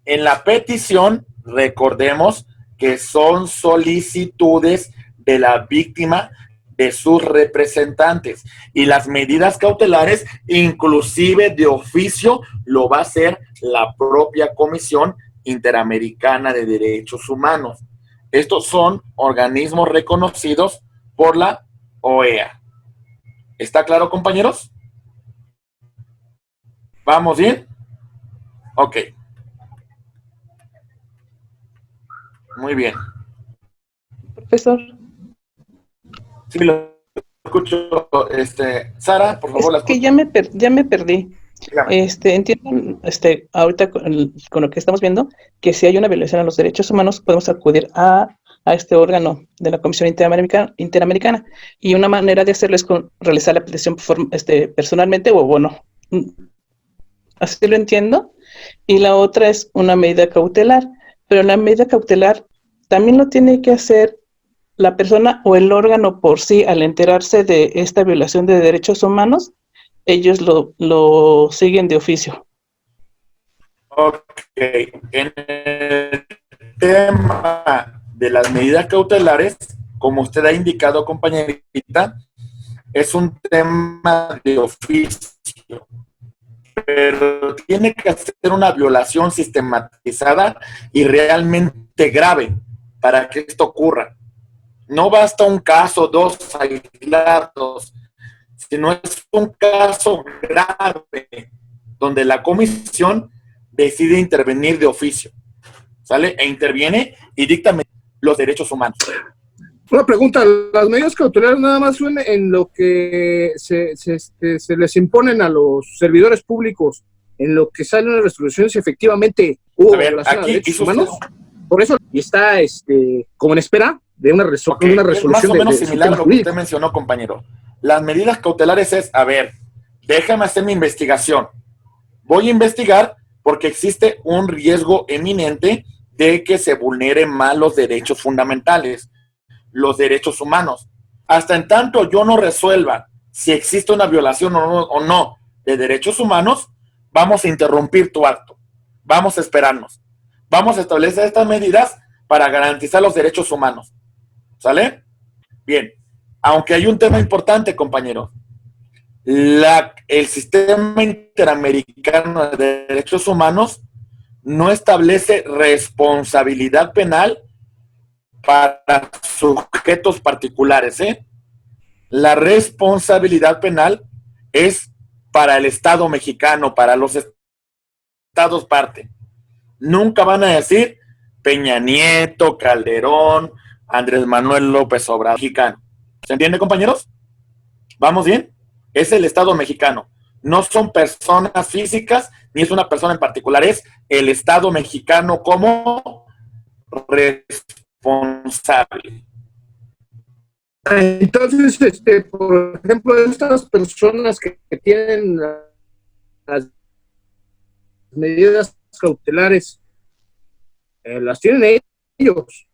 En la petición, recordemos que son solicitudes de la víctima de sus representantes, y las medidas cautelares, inclusive de oficio, lo va a hacer la propia Comisión Interamericana de Derechos Humanos. Estos son organismos reconocidos por la OEA. ¿Está claro, compañeros? ¿Vamos bien? Ok. Muy bien. Profesor, Sí, lo escucho. Sara, por favor, la es que escucho. ya me perdí. Dígame. Entiendo, ahorita con lo que estamos viendo, que si hay una violación a los derechos humanos, podemos acudir a este órgano de la Comisión Interamericana. Y una manera de hacerlo es realizar la petición personalmente o bueno, así lo entiendo. Y la otra es una medida cautelar, pero la medida cautelar también lo tiene que hacer la persona o el órgano por sí al enterarse de esta violación de derechos humanos. Ellos lo siguen de oficio. Ok. En el tema de las medidas cautelares, como usted ha indicado, compañerita, es un tema de oficio, pero tiene que ser una violación sistematizada y realmente grave para que esto ocurra. No basta un caso, dos aislados, sino es un caso grave donde la comisión decide intervenir de oficio, ¿sale? E interviene y dicta los derechos humanos. Una pregunta, ¿las medidas cautelares nada más son en lo que se les imponen a los servidores públicos, en lo que salen las resoluciones efectivamente hubo violación a derechos humanos? Por eso, y está como en espera de una resolución. Es más o menos similar a lo que usted mencionó, compañero. Las medidas cautelares es, a ver, déjame hacer mi investigación. Voy a investigar porque existe un riesgo eminente de que se vulneren más los derechos fundamentales, los derechos humanos. Hasta en tanto yo no resuelva si existe una violación o no de derechos humanos, vamos a interrumpir tu acto. Vamos a esperarnos. Vamos a establecer estas medidas para garantizar los derechos humanos. ¿Sale? Bien. Aunque hay un tema importante, compañero. El sistema interamericano de derechos humanos no establece responsabilidad penal para sujetos particulares, ¿eh? La responsabilidad penal es para el Estado mexicano, para los estados parte. Nunca van a decir Peña Nieto, Calderón, Andrés Manuel López Obrador, mexicano. ¿Se entiende, compañeros? ¿Vamos bien? Es el Estado mexicano. No son personas físicas, ni es una persona en particular, es el Estado mexicano como responsable. Entonces, por ejemplo, estas personas que tienen las medidas cautelares, las tienen ellos.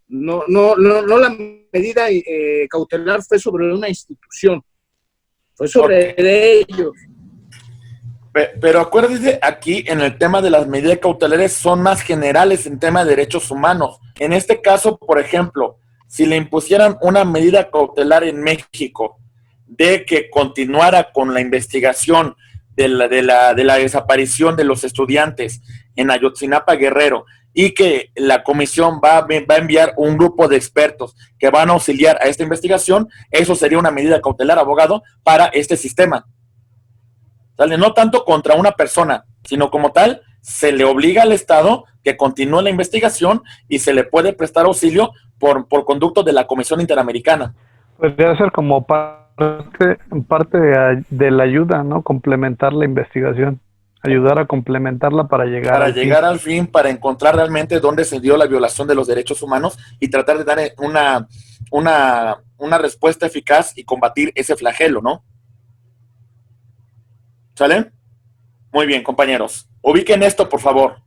No la medida cautelar fue sobre una institución, fue sobre ellos. Pero acuérdese, aquí en el tema de las medidas cautelares son más generales en tema de derechos humanos. En este caso, por ejemplo, si le impusieran una medida cautelar en México de que continuara con la investigación de la desaparición de los estudiantes en Ayotzinapa, Guerrero, y que la comisión va a enviar un grupo de expertos que van a auxiliar a esta investigación, eso sería una medida cautelar, abogado, para este sistema. ¿Sale? No tanto contra una persona, sino como tal, se le obliga al Estado que continúe la investigación y se le puede prestar auxilio por conducto de la Comisión Interamericana. Podría ser como parte de la ayuda, ¿no? Complementar la investigación, ayudar a complementar para llegar al fin, para encontrar realmente dónde se dio la violación de los derechos humanos y tratar de dar una respuesta eficaz y combatir ese flagelo, ¿no? ¿Sale? Muy bien, compañeros. Ubiquen esto, por favor.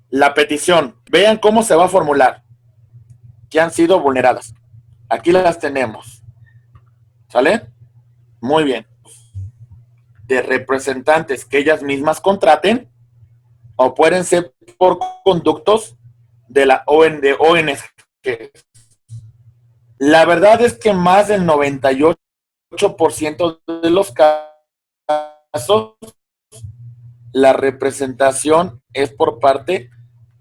La petición. Vean cómo se va a formular. Que han sido vulneradas. Aquí las tenemos. ¿Sale? Muy bien. De representantes que ellas mismas contraten o pueden ser por conductos de la ONG La verdad es que más del 98% de los casos, la representación es por parte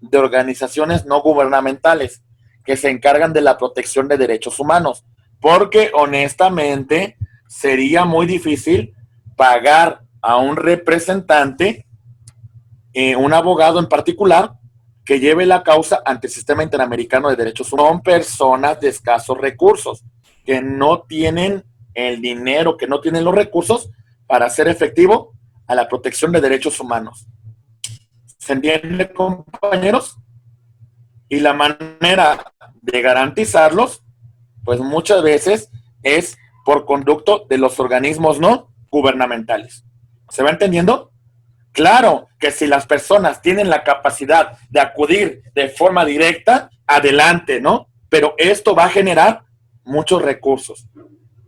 de organizaciones no gubernamentales que se encargan de la protección de derechos humanos, porque honestamente sería muy difícil pagar a un representante, un abogado en particular, que lleve la causa ante el Sistema Interamericano de Derechos Humanos. Son personas de escasos recursos, que no tienen el dinero, que no tienen los recursos para hacer efectivo a la protección de derechos humanos. ¿Se entiende, compañeros? Y la manera de garantizarlos, pues muchas veces es por conducto de los organismos no gubernamentales. ¿Se va entendiendo? Claro que si las personas tienen la capacidad de acudir de forma directa, adelante, ¿no? Pero esto va a generar muchos recursos.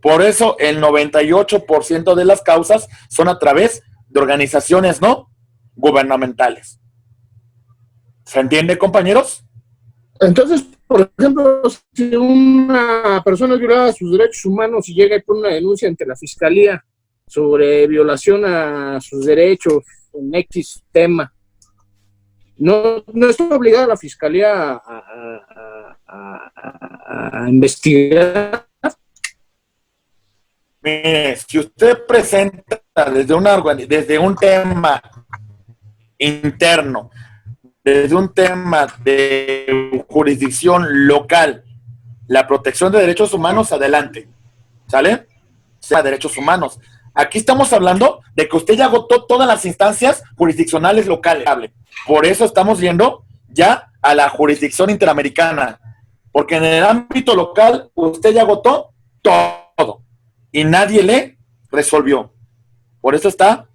Por eso el 98% de las causas son a través de organizaciones no gubernamentales. ¿Se entiende, compañeros? Entonces, por ejemplo, si una persona es violada sus derechos humanos y llega y pone una denuncia ante la fiscalía sobre violación a sus derechos en X tema, no está obligada la fiscalía a investigar. Mire, si usted presenta desde un tema interno, desde un tema de jurisdicción local, la protección de derechos humanos, adelante, ¿sale? Sea derechos humanos. Aquí estamos hablando de que usted ya agotó todas las instancias jurisdiccionales locales. Por eso estamos yendo ya a la jurisdicción interamericana, porque en el ámbito local usted ya agotó todo y nadie le resolvió. Por eso está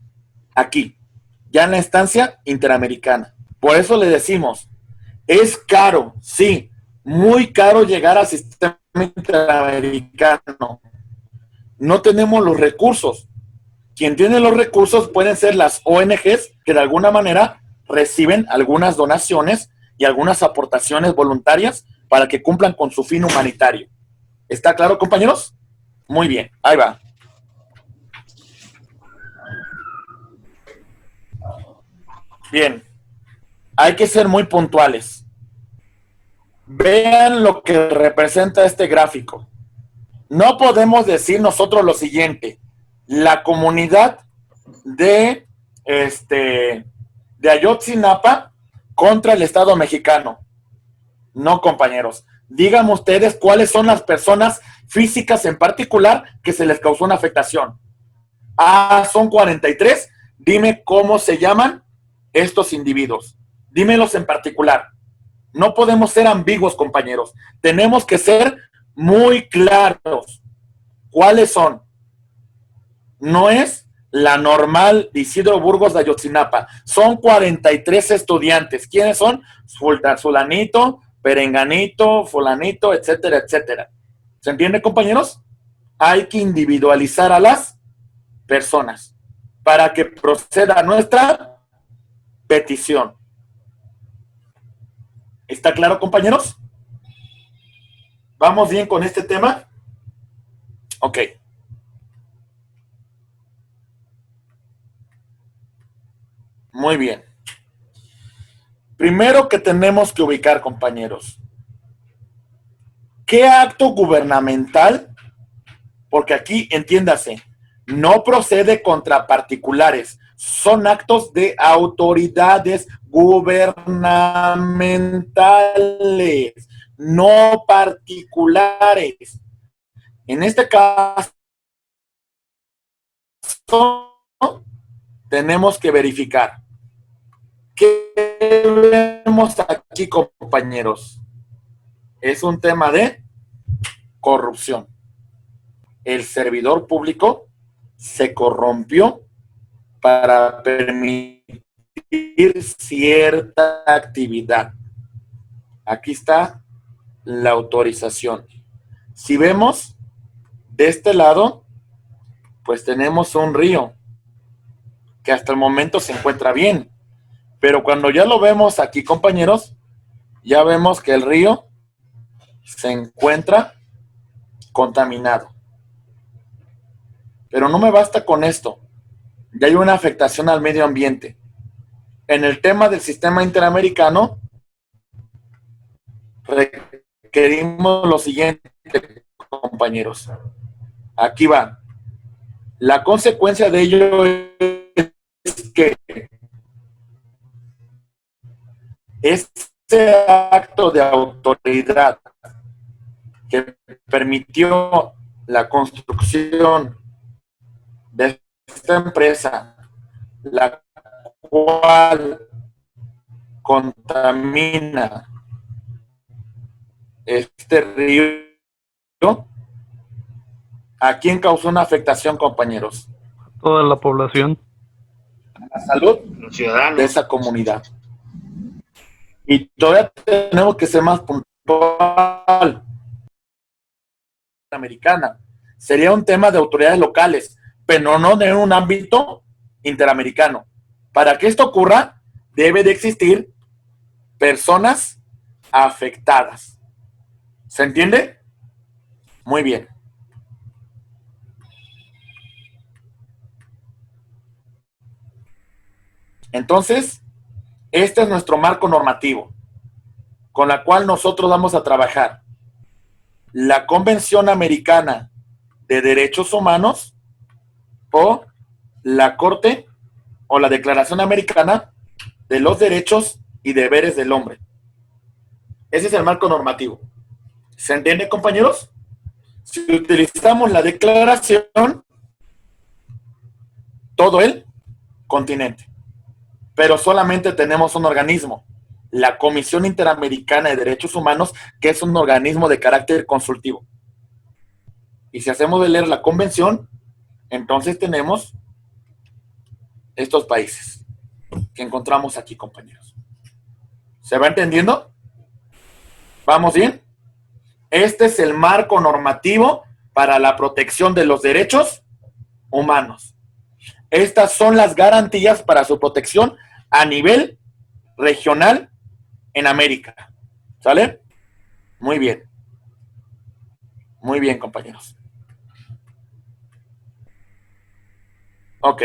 aquí, ya en la instancia interamericana. Por eso le decimos, es caro, sí, muy caro llegar al sistema interamericano. No tenemos los recursos. Quien tiene los recursos pueden ser las ONGs que de alguna manera reciben algunas donaciones y algunas aportaciones voluntarias para que cumplan con su fin humanitario. ¿Está claro, compañeros? Muy bien, ahí va. Bien, hay que ser muy puntuales. Vean lo que representa este gráfico. No podemos decir nosotros lo siguiente: la comunidad de Ayotzinapa contra el Estado mexicano. No, compañeros. Díganme ustedes cuáles son las personas físicas en particular que se les causó una afectación. Ah, son 43. Dime cómo se llaman estos individuos. Dímelos en particular. No podemos ser ambiguos, compañeros. Tenemos que ser muy claros. ¿Cuáles son? No es la normal de Isidro Burgos de Ayotzinapa. Son 43 estudiantes. ¿Quiénes son? Fulanito, perenganito, fulanito, etcétera, etcétera. ¿Se entiende, compañeros? Hay que individualizar a las personas para que proceda nuestra petición. ¿Está claro, compañeros? ¿Vamos bien con este tema? Ok. Muy bien. Primero que tenemos que ubicar, compañeros, ¿qué acto gubernamental? Porque aquí, entiéndase, no procede contra particulares, son actos de autoridades gubernamentales, no particulares. En este caso, tenemos que verificar. ¿Qué vemos aquí, compañeros? Es un tema de corrupción. El servidor público se corrompió para permitir cierta actividad. Aquí está la autorización. Si vemos de este lado, pues tenemos un río que hasta el momento se encuentra bien. Pero cuando ya lo vemos aquí, compañeros, ya vemos que el río se encuentra contaminado. Pero no me basta con esto. Ya hay una afectación al medio ambiente. En el tema del sistema interamericano, requerimos lo siguiente, compañeros. Aquí va. La consecuencia de ello es que este acto de autoridad que permitió la construcción de esta empresa, la cual contamina este río, ¿a quién causó una afectación, compañeros? Toda la población. La salud Los ciudadanos. de esa comunidad. Y todavía tenemos que ser más puntual. Americana. Sería un tema de autoridades locales, pero no de un ámbito interamericano. Para que esto ocurra, debe de existir personas afectadas. ¿Se entiende? Muy bien. Entonces, este es nuestro marco normativo, con la cual nosotros vamos a trabajar. La Convención Americana de Derechos Humanos o la Corte o la Declaración Americana de los Derechos y Deberes del Hombre. Ese es el marco normativo. ¿Se entiende, compañeros? Si utilizamos la declaración, todo el continente. Pero solamente tenemos un organismo, la Comisión Interamericana de Derechos Humanos, que es un organismo de carácter consultivo. Y si hacemos de leer la convención, entonces tenemos estos países que encontramos aquí, compañeros. ¿Se va entendiendo? ¿Vamos bien? Este es el marco normativo para la protección de los derechos humanos. Estas son las garantías para su protección a nivel regional en América. ¿Sale? Muy bien. Muy bien, compañeros. Ok.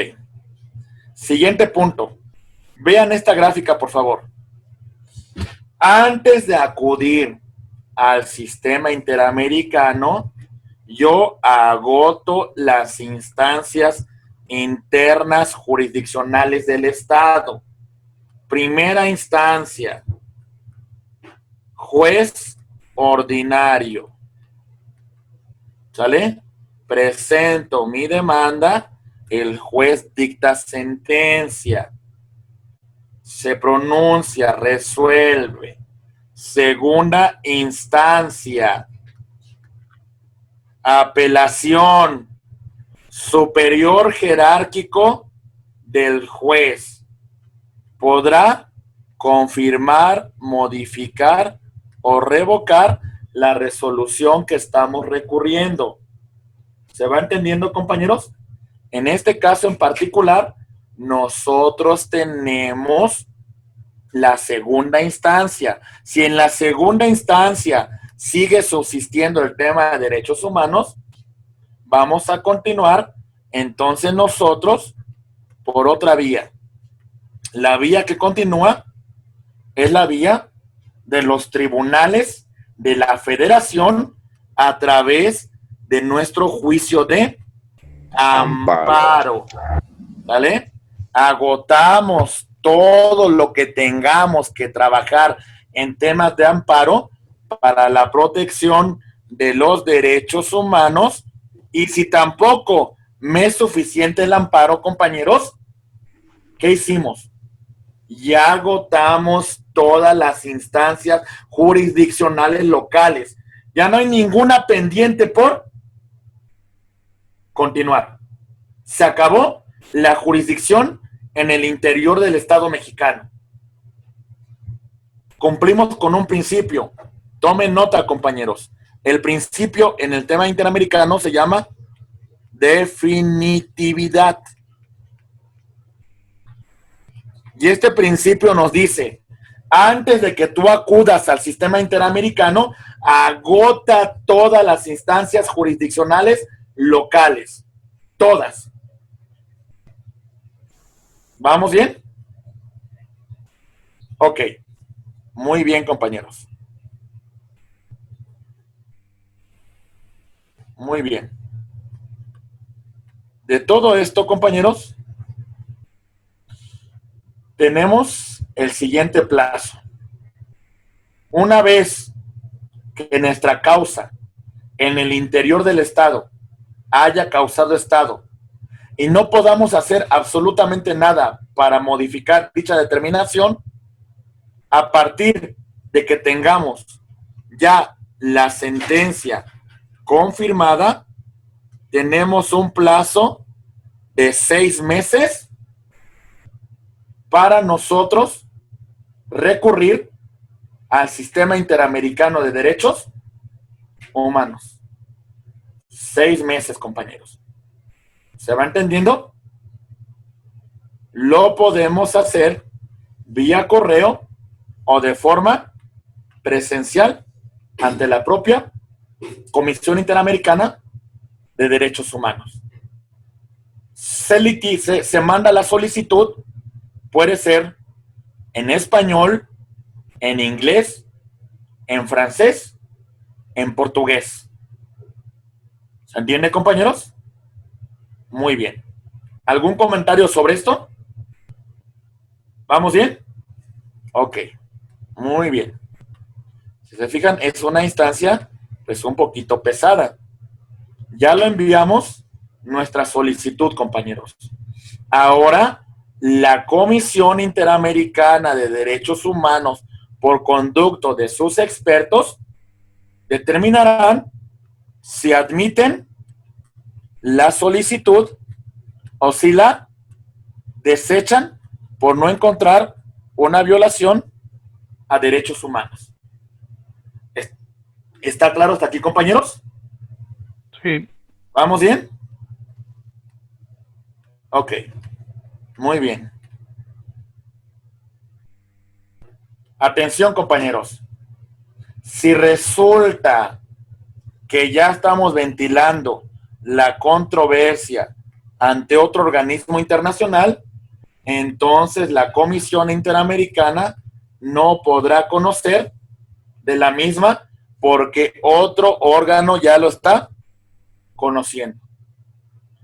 Siguiente punto. Vean esta gráfica, por favor. Antes de acudir al sistema interamericano, yo agoto las instancias internas jurisdiccionales del Estado. Primera instancia, juez ordinario. ¿Sale? Presento mi demanda, el juez dicta sentencia, se pronuncia, resuelve. Segunda instancia, apelación, superior jerárquico del juez. Podrá confirmar, modificar o revocar la resolución que estamos recurriendo. ¿Se va entendiendo, compañeros? En este caso en particular, nosotros tenemos la segunda instancia. Si en la segunda instancia sigue subsistiendo el tema de derechos humanos, vamos a continuar entonces nosotros por otra vía. La vía que continúa es la vía de los tribunales de la Federación a través de nuestro juicio de amparo. ¿Vale? Agotamos todo lo que tengamos que trabajar en temas de amparo para la protección de los derechos humanos. Y si tampoco me es suficiente el amparo, compañeros, ¿qué hicimos? Ya agotamos todas las instancias jurisdiccionales locales. Ya no hay ninguna pendiente por continuar. Se acabó la jurisdicción en el interior del Estado mexicano. Cumplimos con un principio. Tomen nota, compañeros. El principio en el tema interamericano se llama definitividad. Y este principio nos dice Antes de que tú acudas al sistema interamericano, agota todas las instancias jurisdiccionales locales. Todas. ¿Vamos bien? Ok. Muy bien, compañeros. Muy bien. De todo esto, compañeros, tenemos el siguiente plazo. Una vez que nuestra causa en el interior del Estado haya causado Estado y no podamos hacer absolutamente nada para modificar dicha determinación, a partir de que tengamos ya la sentencia confirmada, tenemos un plazo de 6 meses para nosotros recurrir al Sistema Interamericano de Derechos Humanos. 6 meses, compañeros. ¿Se va entendiendo? Lo podemos hacer vía correo o de forma presencial ante la propia Comisión Interamericana de Derechos Humanos. Se manda la solicitud, puede ser en español, en inglés, en francés, en portugués. ¿Se entiende, compañeros? Muy bien. ¿Algún comentario sobre esto? ¿Vamos bien? Ok. Muy bien. Si se fijan, es una instancia pues un poquito pesada. Ya lo enviamos nuestra solicitud, compañeros. Ahora, la Comisión Interamericana de Derechos Humanos, por conducto de sus expertos, determinarán si admiten la solicitud o si la desechan por no encontrar una violación a derechos humanos. ¿Está claro hasta aquí, compañeros? Sí. ¿Vamos bien? Ok. Muy bien. Atención, compañeros. Si resulta que ya estamos ventilando la controversia ante otro organismo internacional, entonces la Comisión Interamericana no podrá conocer de la misma porque otro órgano ya lo está conociendo.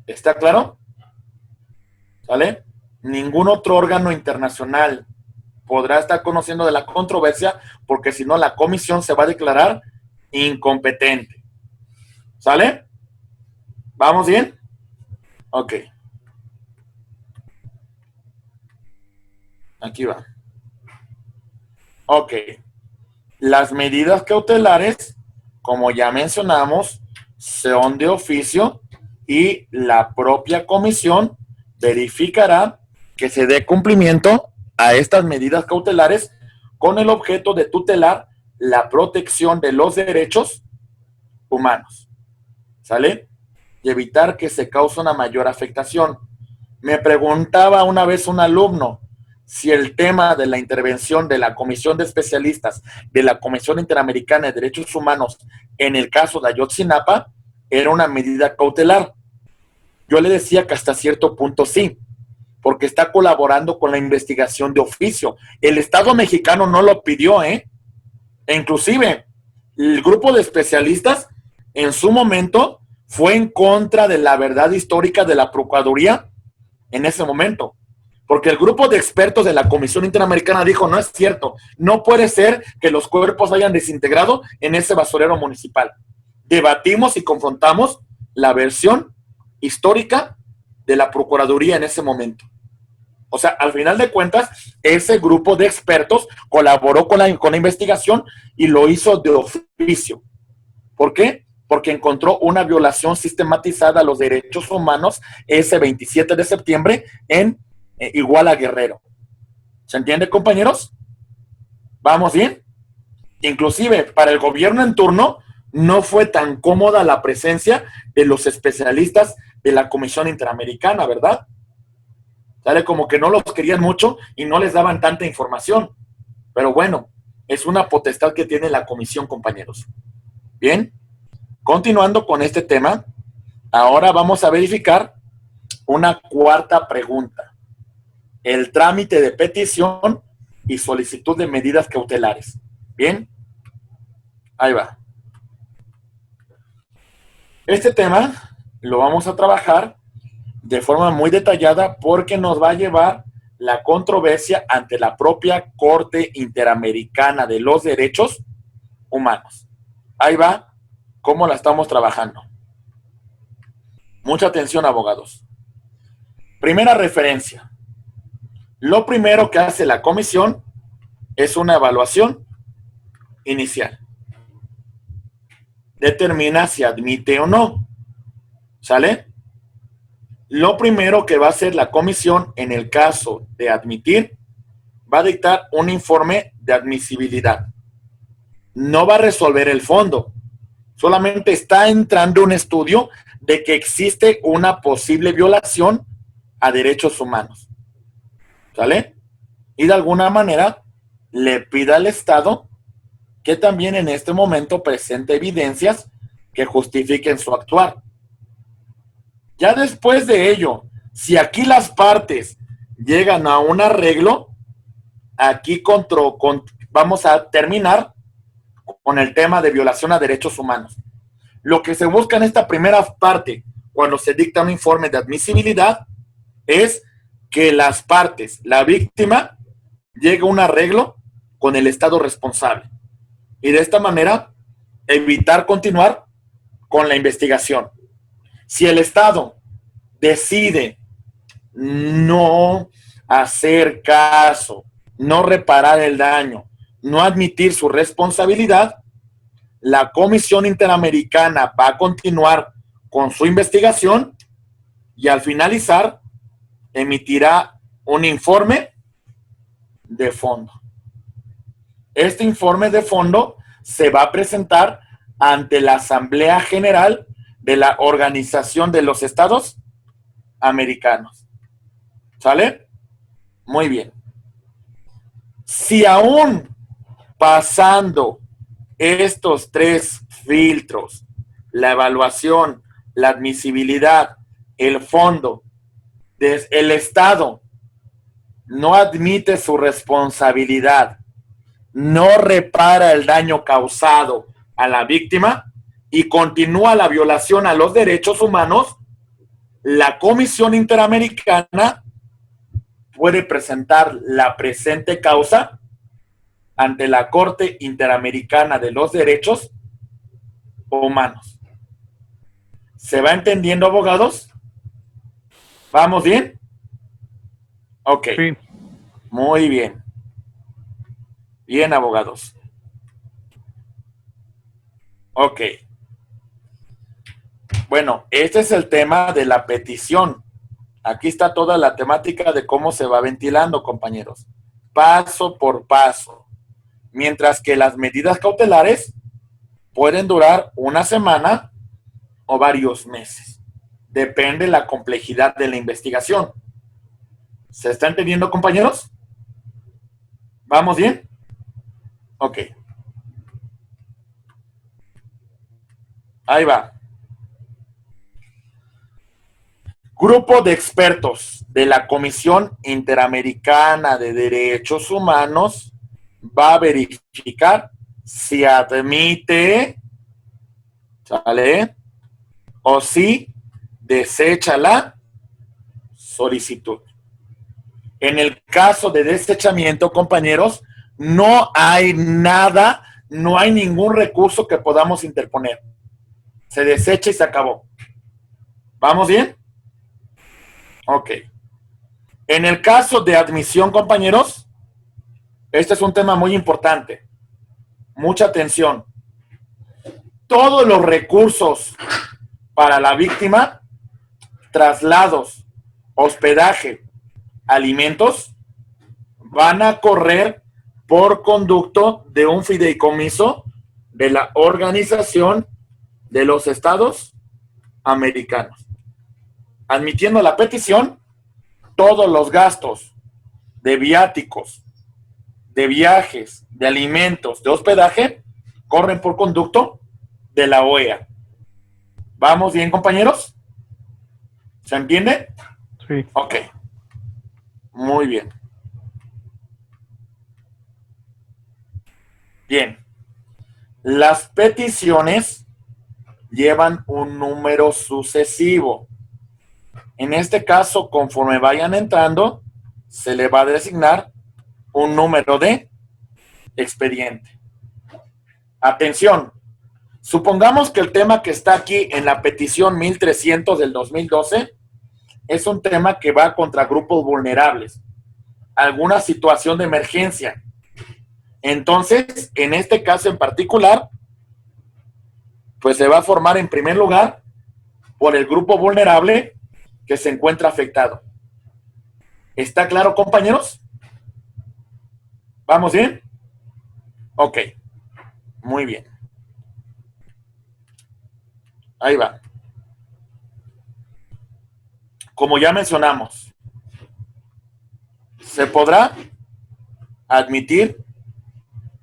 ¿Está claro? ¿Sale? Ningún otro órgano internacional podrá estar conociendo de la controversia porque si no la comisión se va a declarar incompetente. ¿Sale? ¿Vamos bien? Ok. Aquí va. Ok. Las medidas cautelares, como ya mencionamos, son de oficio y la propia comisión verificará que se dé cumplimiento a estas medidas cautelares con el objeto de tutelar la protección de los derechos humanos. ¿Sale? Y evitar que se cause una mayor afectación. Me preguntaba una vez un alumno si el tema de la intervención de la Comisión de Especialistas de la Comisión Interamericana de Derechos Humanos en el caso de Ayotzinapa era una medida cautelar. Yo le decía que hasta cierto punto sí, porque está colaborando con la investigación de oficio. El Estado mexicano no lo pidió, E inclusive, el grupo de especialistas en su momento fue en contra de la verdad histórica de la Procuraduría en ese momento. Porque el grupo de expertos de la Comisión Interamericana dijo, no es cierto, no puede ser que los cuerpos hayan desintegrado en ese basurero municipal. Debatimos y confrontamos la versión histórica de la Procuraduría en ese momento. O sea, al final de cuentas, ese grupo de expertos colaboró con la investigación y lo hizo de oficio. ¿Por qué? Porque encontró una violación sistematizada a los derechos humanos ese 27 de septiembre en Iguala Guerrero. ¿Se entiende, compañeros? ¿Vamos bien? Inclusive, para el gobierno en turno, no fue tan cómoda la presencia de los especialistas de la Comisión Interamericana, ¿verdad? ¿Sale? Como que no los querían mucho y no les daban tanta información. Pero bueno, es una potestad que tiene la comisión, compañeros. Bien, continuando con este tema, ahora vamos a verificar una cuarta pregunta. El trámite de petición y solicitud de medidas cautelares. Bien, ahí va. Este tema lo vamos a trabajar de forma muy detallada porque nos va a llevar la controversia ante la propia Corte Interamericana de los Derechos Humanos. Ahí va cómo la estamos trabajando. Mucha atención, abogados. Primera referencia. Lo primero que hace la comisión es una evaluación inicial. Determina si admite o no. ¿Sale? Lo primero que va a hacer la comisión en el caso de admitir, va a dictar un informe de admisibilidad. No va a resolver el fondo. Solamente está entrando un estudio de que existe una posible violación a derechos humanos. ¿Sale? Y de alguna manera le pida al Estado que también en este momento presente evidencias que justifiquen su actuar. Ya después de ello, si aquí las partes llegan a un arreglo, aquí vamos a terminar con el tema de violación a derechos humanos. Lo que se busca en esta primera parte, cuando se dicta un informe de admisibilidad, es que las partes, la víctima, llegue a un arreglo con el Estado responsable. Y de esta manera, evitar continuar con la investigación. Si el Estado decide no hacer caso, no reparar el daño, no admitir su responsabilidad, la Comisión Interamericana va a continuar con su investigación y al finalizar emitirá un informe de fondo. Este informe de fondo se va a presentar ante la Asamblea General de la Organización de los Estados Americanos. ¿Sale? Muy bien. Si aún pasando estos tres filtros, la evaluación, la admisibilidad, el fondo, el Estado no admite su responsabilidad, no repara el daño causado a la víctima y continúa la violación a los derechos humanos, la Comisión Interamericana puede presentar la presente causa ante la Corte Interamericana de los Derechos Humanos. ¿Se va entendiendo, abogados? ¿Vamos bien? Ok. Sí. Muy bien. Bien, abogados. Ok. Bueno, este es el tema de la petición. Aquí está toda la temática de cómo se va ventilando, compañeros. Paso por paso. Mientras que las medidas cautelares pueden durar una semana o varios meses. Depende de la complejidad de la investigación. ¿Se está entendiendo, compañeros? ¿Vamos bien? Ok. Ahí va. Grupo de expertos de la Comisión Interamericana de Derechos Humanos va a verificar si admite, ¿sale? O si desecha la solicitud. En el caso de desechamiento, compañeros, no hay nada, no hay ningún recurso que podamos interponer. Se desecha y se acabó. ¿Vamos bien? Ok. En el caso de admisión, compañeros, este es un tema muy importante. Mucha atención. Todos los recursos para la víctima, traslados, hospedaje, alimentos, van a correr por conducto de un fideicomiso de la Organización de los Estados Americanos. Admitiendo la petición, todos los gastos de viáticos, de viajes, de alimentos, de hospedaje, corren por conducto de la OEA. ¿Vamos bien, compañeros? ¿Se entiende? Sí. Ok. Muy bien. Bien. Las peticiones llevan un número sucesivo. En este caso, conforme vayan entrando, se le va a designar un número de expediente. Atención. Supongamos que el tema que está aquí en la petición 1300 del 2012 es un tema que va contra grupos vulnerables, alguna situación de emergencia. Entonces, en este caso en particular, pues se va a formar en primer lugar por el grupo vulnerable que se encuentra afectado. ¿Está claro, compañeros? ¿Vamos bien? Ok, muy bien. Ahí va. Como ya mencionamos, se podrá admitir,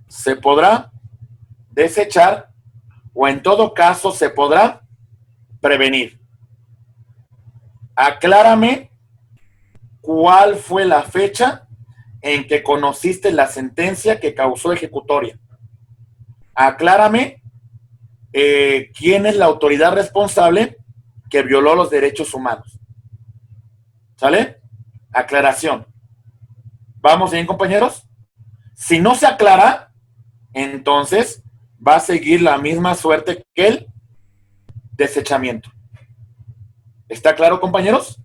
se podrá desechar o en todo caso se podrá prevenir. Aclárame cuál fue la fecha en que conociste la sentencia que causó ejecutoria. Aclárame quién es la autoridad responsable que violó los derechos humanos. ¿Sale? Aclaración. ¿Vamos bien, compañeros? Si no se aclara, entonces va a seguir la misma suerte que el desechamiento. ¿Está claro, compañeros?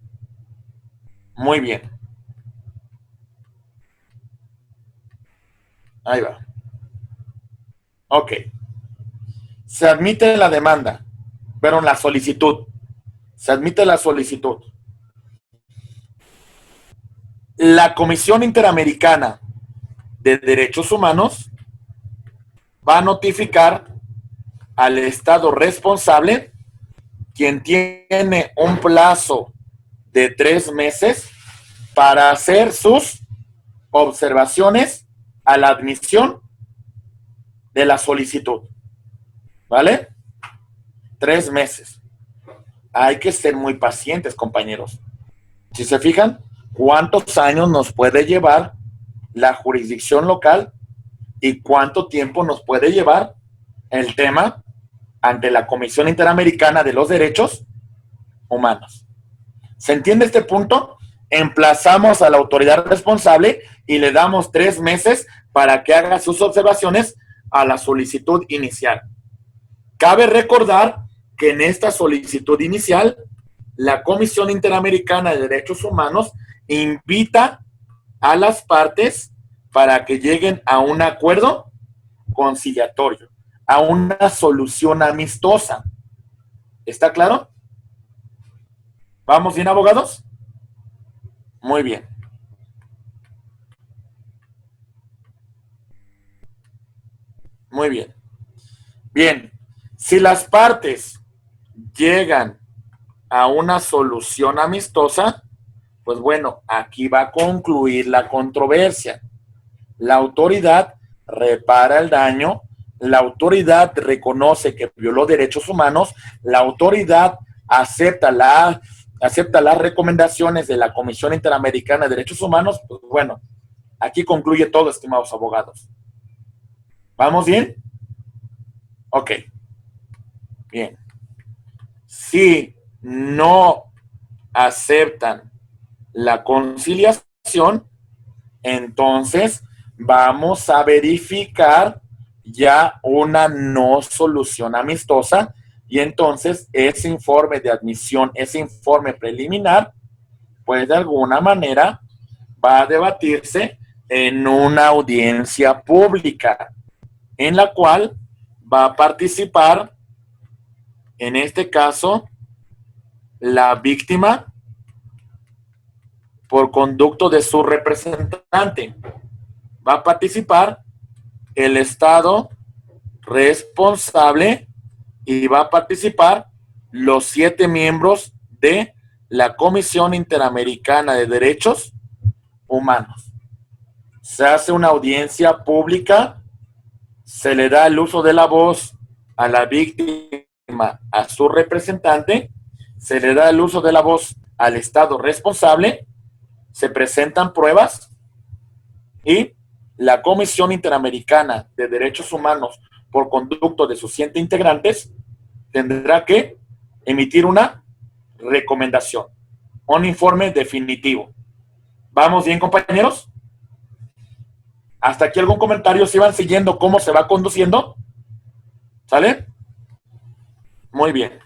Muy bien. Ahí va. Ok. Se admite la demanda, pero la solicitud. Se admite la solicitud. La Comisión Interamericana de Derechos Humanos va a notificar al Estado responsable, quien tiene un plazo de 3 meses para hacer sus observaciones a la admisión de la solicitud. ¿Vale? 3 meses. Hay que ser muy pacientes, compañeros. Si se fijan, ¿cuántos años nos puede llevar la jurisdicción local y cuánto tiempo nos puede llevar el tema ante la Comisión Interamericana de los Derechos Humanos? ¿Se entiende este punto? Emplazamos a la autoridad responsable y le damos 3 meses para que haga sus observaciones a la solicitud inicial. Cabe recordar que en esta solicitud inicial, la Comisión Interamericana de Derechos Humanos invita a las partes para que lleguen a un acuerdo conciliatorio, a una solución amistosa. ¿Está claro? ¿Vamos bien, abogados? Muy bien. Muy bien. Bien, si las partes llegan a una solución amistosa, pues bueno, aquí va a concluir la controversia. La autoridad repara el daño, la autoridad reconoce que violó derechos humanos, la autoridad acepta las recomendaciones de la Comisión Interamericana de Derechos Humanos. Pues bueno, aquí concluye todo, estimados abogados. ¿Vamos bien? Ok. Bien. Si no aceptan la conciliación, entonces vamos a verificar ya una no solución amistosa y entonces ese informe de admisión, ese informe preliminar, pues de alguna manera va a debatirse en una audiencia pública en la cual va a participar, en este caso, la víctima por conducto de su representante. Va a participar el Estado responsable y va a participar los 7 miembros de la Comisión Interamericana de Derechos Humanos. se hace una audiencia pública, se le da el uso de la voz a la víctima, a su representante, se le da el uso de la voz al Estado responsable, se presentan pruebas y la Comisión Interamericana de Derechos Humanos, por conducto de sus 100 integrantes, tendrá que emitir una recomendación, un informe definitivo. ¿Vamos bien, compañeros? ¿Hasta aquí algún comentario? ¿Se van siguiendo cómo se va conduciendo? ¿Sale? Muy bien.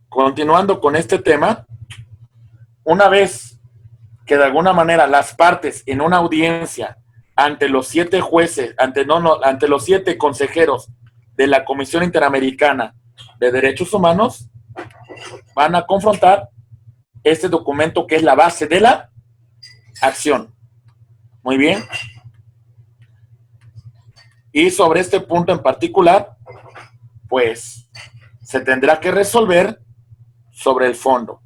Continuando con este tema, una vez que de alguna manera las partes en una audiencia ante los 7 jueces, ante los 7 consejeros de la Comisión Interamericana de Derechos Humanos, van a confrontar este documento que es la base de la acción. Muy bien. Y sobre este punto en particular, pues se tendrá que resolver sobre el fondo.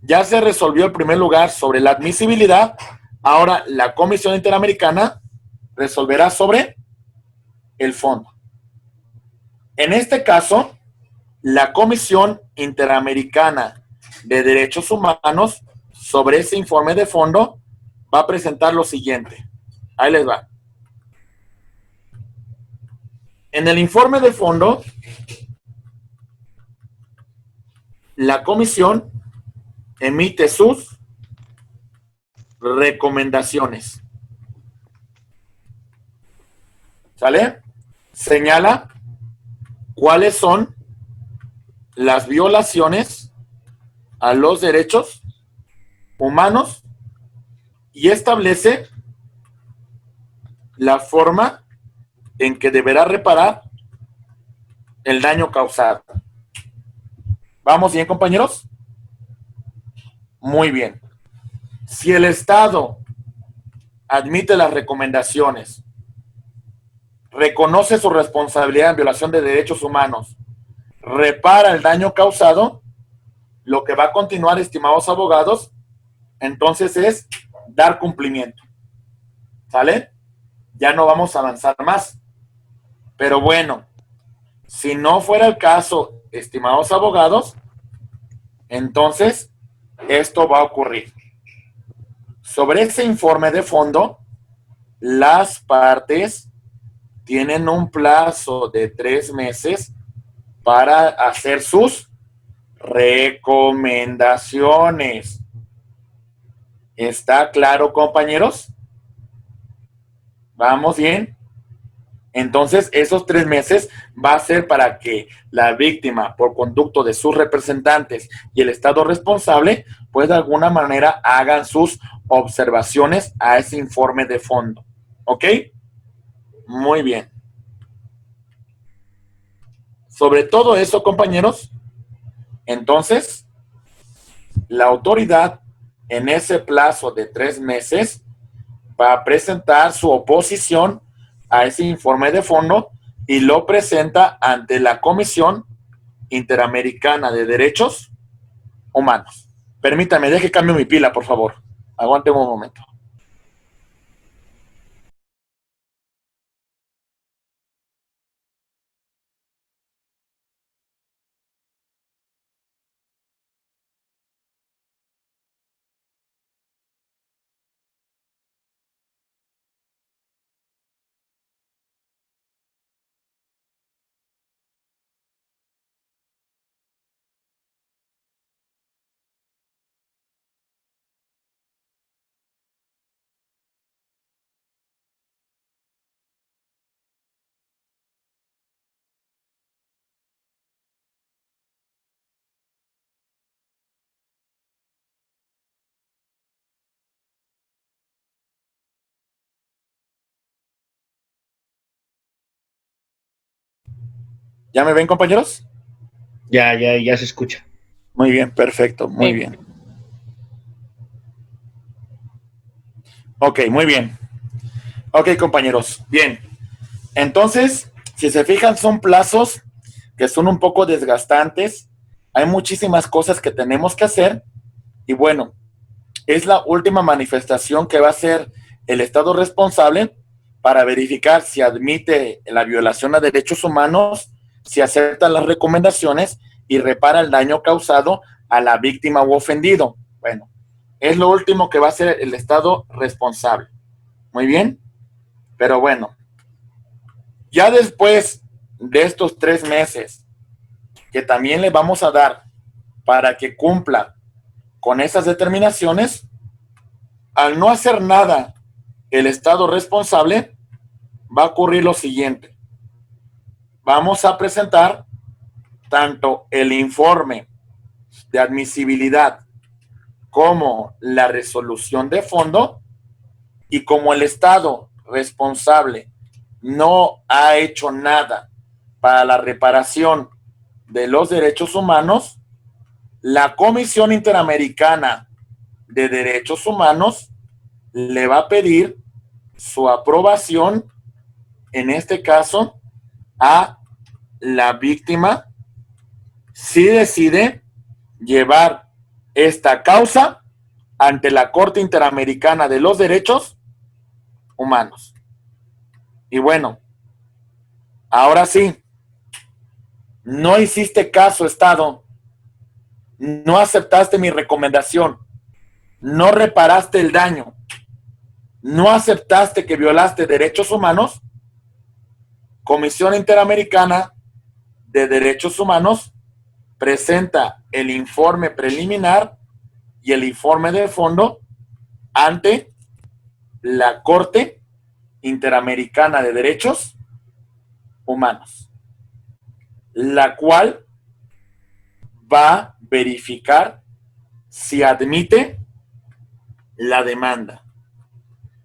Ya se resolvió en primer lugar sobre la admisibilidad, ahora la Comisión Interamericana resolverá sobre el fondo. En este caso, la Comisión Interamericana de Derechos Humanos, sobre ese informe de fondo, va a presentar lo siguiente. Ahí les va. En el informe de fondo, la comisión emite sus recomendaciones. ¿Sale? Señala cuáles son las violaciones a los derechos humanos y establece la forma en que deberá reparar el daño causado. ¿Vamos bien, compañeros? Muy bien. Si el Estado admite las recomendaciones, reconoce su responsabilidad en violación de derechos humanos, repara el daño causado, lo que va a continuar, estimados abogados, entonces es dar cumplimiento. ¿Sale? Ya no vamos a avanzar más. Pero bueno, si no fuera el caso, estimados abogados, entonces esto va a ocurrir. Sobre ese informe de fondo, las partes tienen un plazo de 3 meses para hacer sus recomendaciones. ¿Está claro, compañeros? ¿Vamos bien? Entonces, esos 3 meses va a ser para que la víctima, por conducto de sus representantes y el Estado responsable, pues de alguna manera hagan sus observaciones a ese informe de fondo. ¿Ok? Muy bien. Sobre todo eso, compañeros, entonces, la autoridad en ese plazo de 3 meses va a presentar su oposición a ese informe de fondo y lo presenta ante la Comisión Interamericana de Derechos Humanos. Permítame, deje cambio mi pila, por favor. Aguante un momento. ¿Ya me ven, compañeros? Ya se escucha. Muy bien, perfecto, muy bien. Ok, muy bien. Ok, compañeros, bien. Entonces, si se fijan, son plazos que son un poco desgastantes. Hay muchísimas cosas que tenemos que hacer. Y bueno, es la última manifestación que va a hacer el Estado responsable para verificar si admite la violación a derechos humanos, si acepta las recomendaciones y repara el daño causado a la víctima u ofendido. Bueno, es lo último que va a hacer el Estado responsable. Muy bien, pero bueno, ya después de estos 3 meses que también le vamos a dar para que cumpla con esas determinaciones, al no hacer nada el Estado responsable, va a ocurrir lo siguiente. Vamos a presentar tanto el informe de admisibilidad como la resolución de fondo, y como el Estado responsable no ha hecho nada para la reparación de los derechos humanos, la Comisión Interamericana de Derechos Humanos le va a pedir su aprobación, en este caso, a la víctima, si decide llevar esta causa ante la Corte Interamericana de los Derechos Humanos. Y bueno, ahora sí, no hiciste caso, Estado, no aceptaste mi recomendación, no reparaste el daño, no aceptaste que violaste derechos humanos. Comisión Interamericana de Derechos Humanos presenta el informe preliminar y el informe de fondo ante la Corte Interamericana de Derechos Humanos, la cual va a verificar si admite la demanda.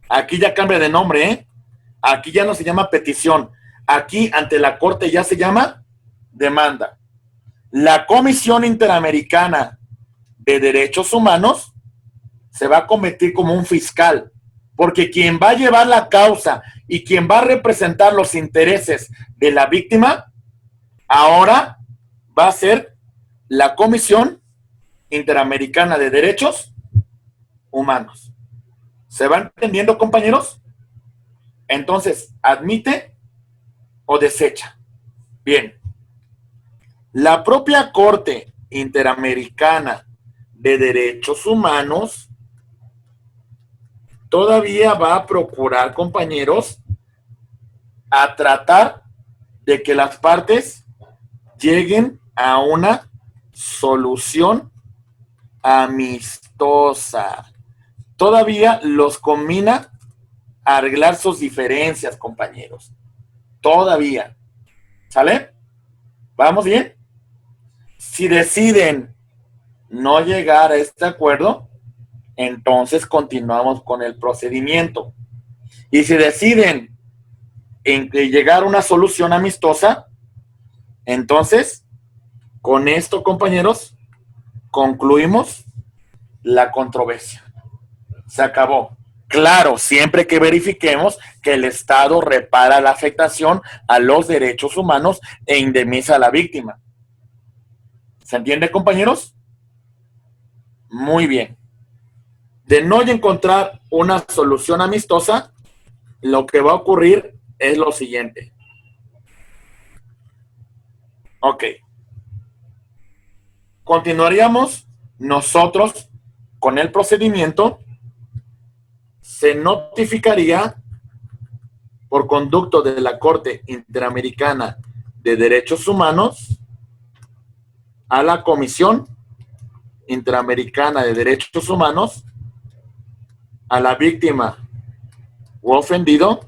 Aquí ya cambia de nombre, ¿eh? Aquí ya no se llama petición. Aquí ante la Corte ya se llama demanda. La Comisión Interamericana de Derechos Humanos se va a convertir como un fiscal, porque quien va a llevar la causa y quien va a representar los intereses de la víctima, ahora va a ser la Comisión Interamericana de Derechos Humanos. ¿Se va entendiendo, compañeros? Entonces, ¿admite o desecha? Bien. La propia Corte Interamericana de Derechos Humanos todavía va a procurar, compañeros, a tratar de que las partes lleguen a una solución amistosa. Todavía los combina a arreglar sus diferencias, compañeros. Todavía. ¿Sale? ¿Vamos bien? Si deciden no llegar a este acuerdo, entonces continuamos con el procedimiento. Y si deciden llegar a una solución amistosa, entonces, con esto, compañeros, concluimos la controversia. Se acabó. Claro, siempre que verifiquemos que el Estado repara la afectación a los derechos humanos e indemniza a la víctima. ¿Se entiende, compañeros? Muy bien. De no encontrar una solución amistosa, lo que va a ocurrir es lo siguiente. Ok. Continuaríamos nosotros con el procedimiento. Se notificaría por conducto de la Corte Interamericana de Derechos Humanos a la Comisión Interamericana de Derechos Humanos, a la víctima u ofendido,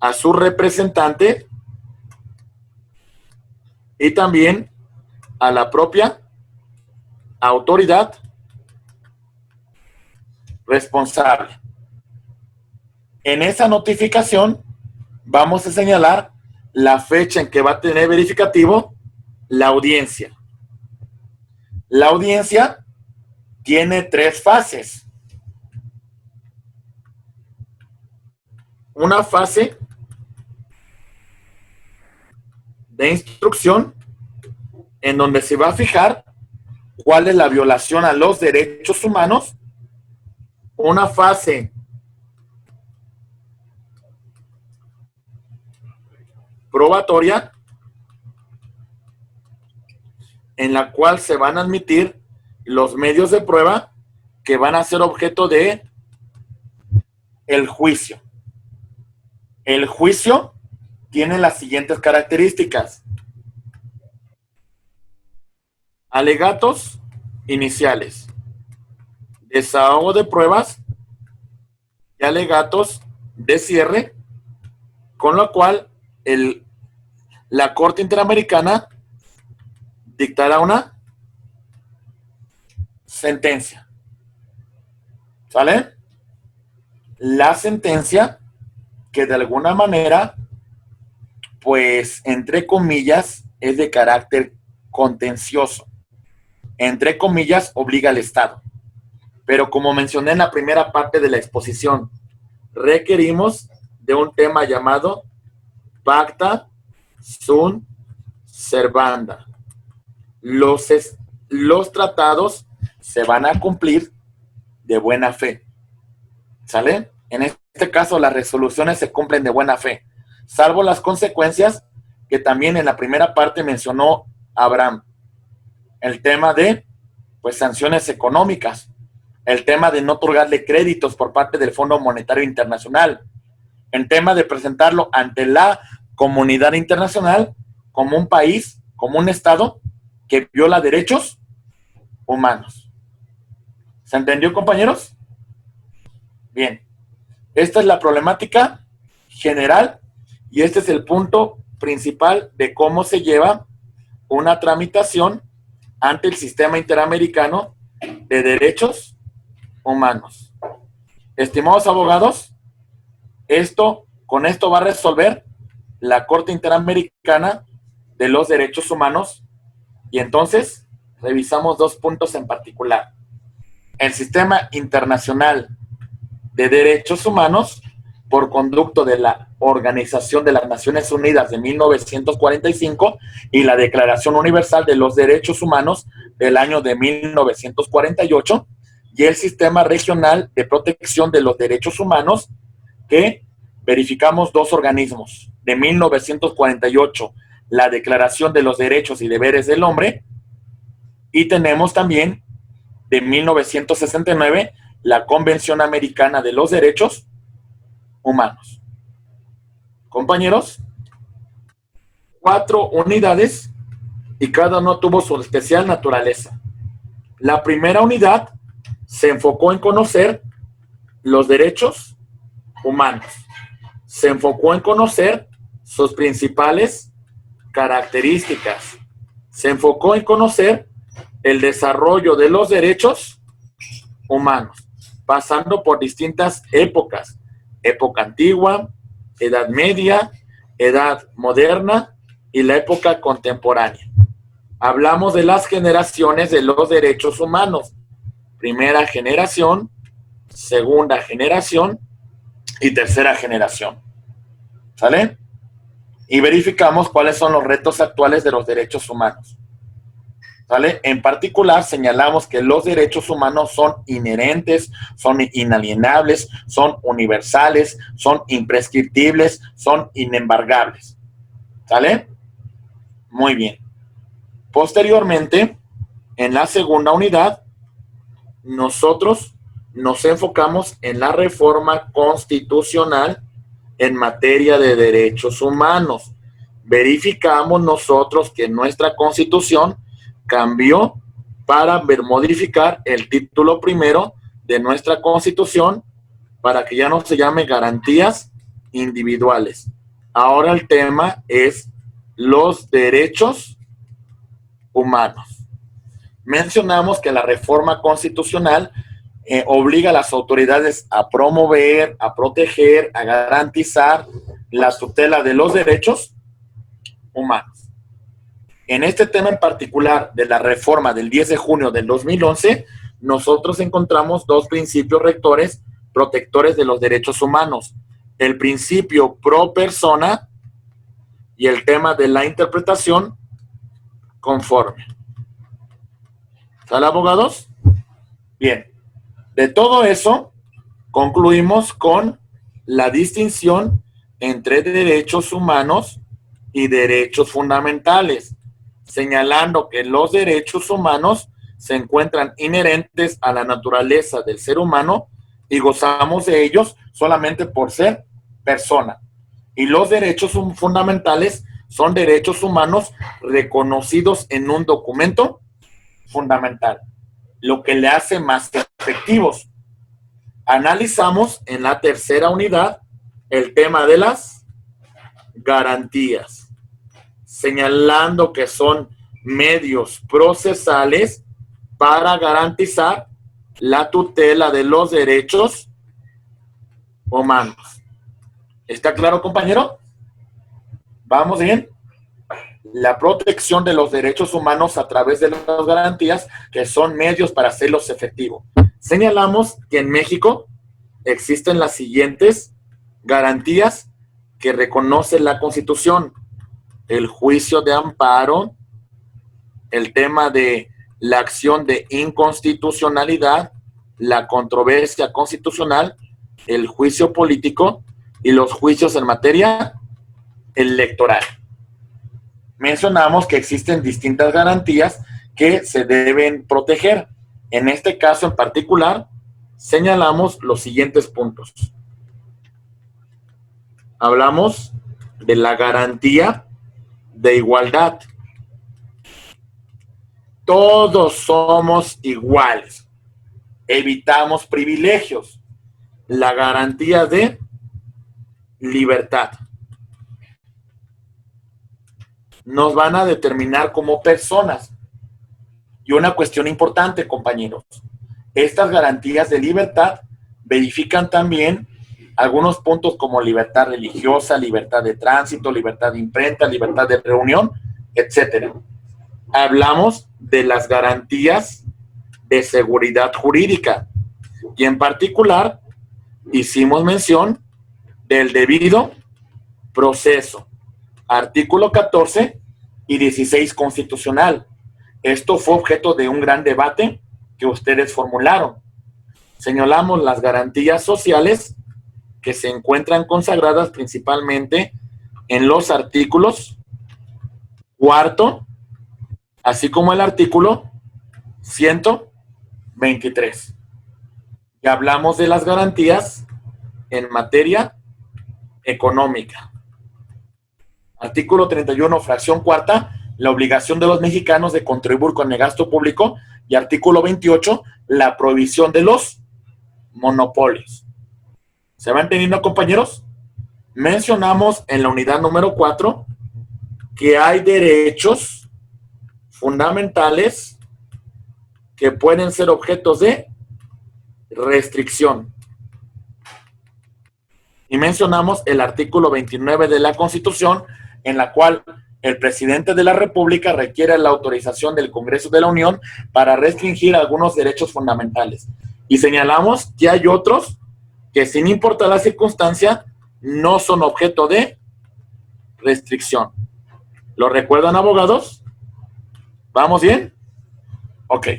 a su representante y también a la propia autoridad responsable. En esa notificación vamos a señalar la fecha en que va a tener verificativo la audiencia. La audiencia tiene 3 fases. Una fase de instrucción en donde se va a fijar cuál es la violación a los derechos humanos, una fase probatoria en la cual se van a admitir los medios de prueba que van a ser objeto de el juicio. El juicio tiene las siguientes características. Alegatos iniciales, desahogo de pruebas y alegatos de cierre, con lo cual la Corte Interamericana dictará una sentencia. ¿Sale? La sentencia que de alguna manera, pues, entre comillas, es de carácter contencioso. Entre comillas, obliga al Estado. Pero como mencioné en la primera parte de la exposición, requerimos de un tema llamado pacta sunt servanda. Los tratados se van a cumplir de buena fe. ¿Sale? En este caso, las resoluciones se cumplen de buena fe, salvo las consecuencias que también en la primera parte mencionó Abraham. El tema de, pues, sanciones económicas, el tema de no otorgarle créditos por parte del Fondo Monetario Internacional, el tema de presentarlo ante la comunidad internacional como un país, como un Estado que viola derechos humanos. ¿Se entendió, compañeros? Bien. Esta es la problemática general y este es el punto principal de cómo se lleva una tramitación ante el Sistema Interamericano de Derechos Humanos. Estimados abogados, con esto va a resolver la Corte Interamericana de los Derechos Humanos y entonces revisamos dos puntos en particular. El Sistema Internacional de Derechos Humanos, por conducto de la Organización de las Naciones Unidas de 1945 y la Declaración Universal de los Derechos Humanos del año de 1948, y el Sistema Regional de Protección de los Derechos Humanos, que verificamos dos organismos, de 1948, la Declaración de los Derechos y Deberes del Hombre, y tenemos también de 1969 la Convención Americana de los Derechos Humanos. Compañeros, 4 unidades y cada uno tuvo su especial naturaleza. La primera unidad se enfocó en conocer los derechos humanos. Se enfocó en conocer sus principales características. Se enfocó en conocer el desarrollo de los derechos humanos, pasando por distintas épocas: época antigua, edad media, edad moderna y la época contemporánea. Hablamos de las generaciones de los derechos humanos: primera generación, segunda generación y tercera generación. ¿Sale? Y verificamos cuáles son los retos actuales de los derechos humanos. ¿Vale? En particular, señalamos que los derechos humanos son inherentes, son inalienables, son universales, son imprescriptibles, son inembargables. ¿Sale? Muy bien. Posteriormente, en la segunda unidad, nosotros nos enfocamos en la reforma constitucional en materia de derechos humanos. Verificamos nosotros que nuestra Constitución cambió para modificar el título primero de nuestra Constitución para que ya no se llame garantías individuales. Ahora el tema es los derechos humanos. Mencionamos que la reforma constitucional obliga a las autoridades a promover, a proteger, a garantizar la tutela de los derechos humanos. En este tema en particular de la reforma del 10 de junio del 2011, nosotros encontramos dos principios rectores protectores de los derechos humanos: el principio pro persona y el tema de la interpretación conforme. ¿Sale, abogados? Bien. De todo eso, concluimos con la distinción entre derechos humanos y derechos fundamentales, señalando que los derechos humanos se encuentran inherentes a la naturaleza del ser humano y gozamos de ellos solamente por ser persona. Y los derechos fundamentales son derechos humanos reconocidos en un documento fundamental, lo que le hace más efectivos. Analizamos en la tercera unidad el tema de las garantías, señalando que son medios procesales para garantizar la tutela de los derechos humanos. ¿Está claro, compañero? ¿Vamos bien? La protección de los derechos humanos a través de las garantías, que son medios para hacerlos efectivos. Señalamos que en México existen las siguientes garantías que reconoce la Constitución: el juicio de amparo, el tema de la acción de inconstitucionalidad, la controversia constitucional, el juicio político y los juicios en materia electoral. Mencionamos que existen distintas garantías que se deben proteger. En este caso en particular, señalamos los siguientes puntos. Hablamos de la garantía de igualdad. Todos somos iguales. Evitamos privilegios. La garantía de libertad. Nos van a determinar como personas. Y una cuestión importante, compañeros. Estas garantías de libertad verifican también algunos puntos como libertad religiosa, libertad de tránsito, libertad de imprenta, libertad de reunión, etcétera. Hablamos de las garantías de seguridad jurídica y en particular hicimos mención del debido proceso. Artículo 14 y 16 constitucional. Esto fue objeto de un gran debate que ustedes formularon. Señalamos las garantías sociales que se encuentran consagradas principalmente en los artículos 4, así como el artículo 123. Y hablamos de las garantías en materia económica. Artículo 31, fracción cuarta, la obligación de los mexicanos de contribuir con el gasto público. Y artículo 28, la prohibición de los monopolios. ¿Se van entendiendo, compañeros? Mencionamos en la unidad número 4 que hay derechos fundamentales que pueden ser objetos de restricción. Y mencionamos el artículo 29 de la Constitución, en la cual el presidente de la República requiere la autorización del Congreso de la Unión para restringir algunos derechos fundamentales. Y señalamos que hay otros que, sin importar la circunstancia, no son objeto de restricción. ¿Lo recuerdan, abogados? ¿Vamos bien? Ok,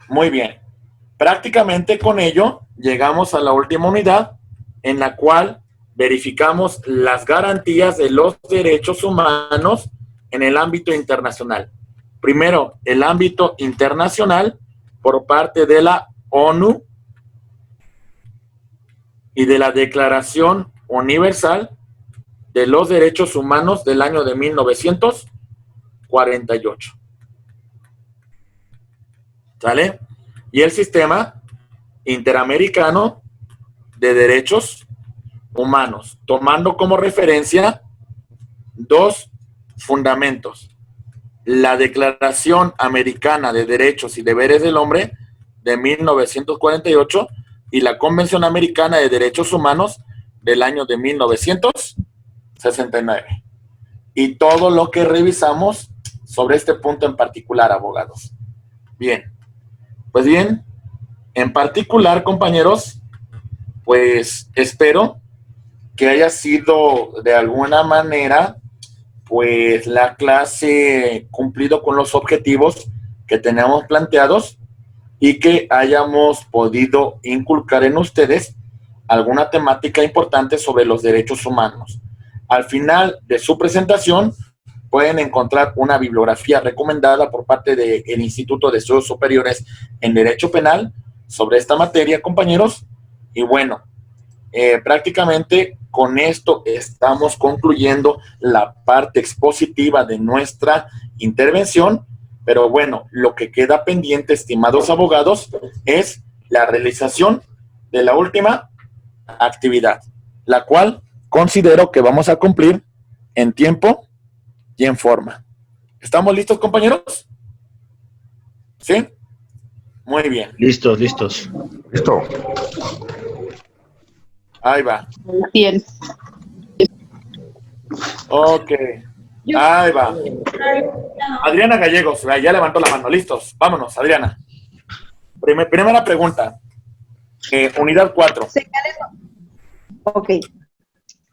muy bien. Prácticamente con ello llegamos a la última unidad, en la cual verificamos las garantías de los derechos humanos en el ámbito internacional. Primero, el ámbito internacional por parte de la ONU y de la Declaración Universal de los Derechos Humanos del año de 1948. ¿Sale? Y el Sistema Interamericano de Derechos Humanos, tomando como referencia dos fundamentos: la Declaración Americana de Derechos y Deberes del Hombre de 1948 y la Convención Americana de Derechos Humanos del año de 1969. Y todo lo que revisamos sobre este punto en particular, abogados. Bien, pues bien, en particular, compañeros, pues espero que haya sido de alguna manera, pues la clase cumplido con los objetivos que tenemos planteados y que hayamos podido inculcar en ustedes alguna temática importante sobre los derechos humanos. Al final de su presentación pueden encontrar una bibliografía recomendada por parte del Instituto de Estudios Superiores en Derecho Penal sobre esta materia, compañeros. Y bueno, prácticamente con esto estamos concluyendo la parte expositiva de nuestra intervención, pero bueno, lo que queda pendiente, estimados abogados, es la realización de la última actividad, la cual considero que vamos a cumplir en tiempo y en forma. ¿Estamos listos, compañeros? ¿Sí? Muy bien. Listos, listos. Listo. Ahí va. Bien. Ok. Ahí va. Adriana Gallegos, ya levantó la mano. Listos. Vámonos, Adriana. Primera pregunta. Unidad 4.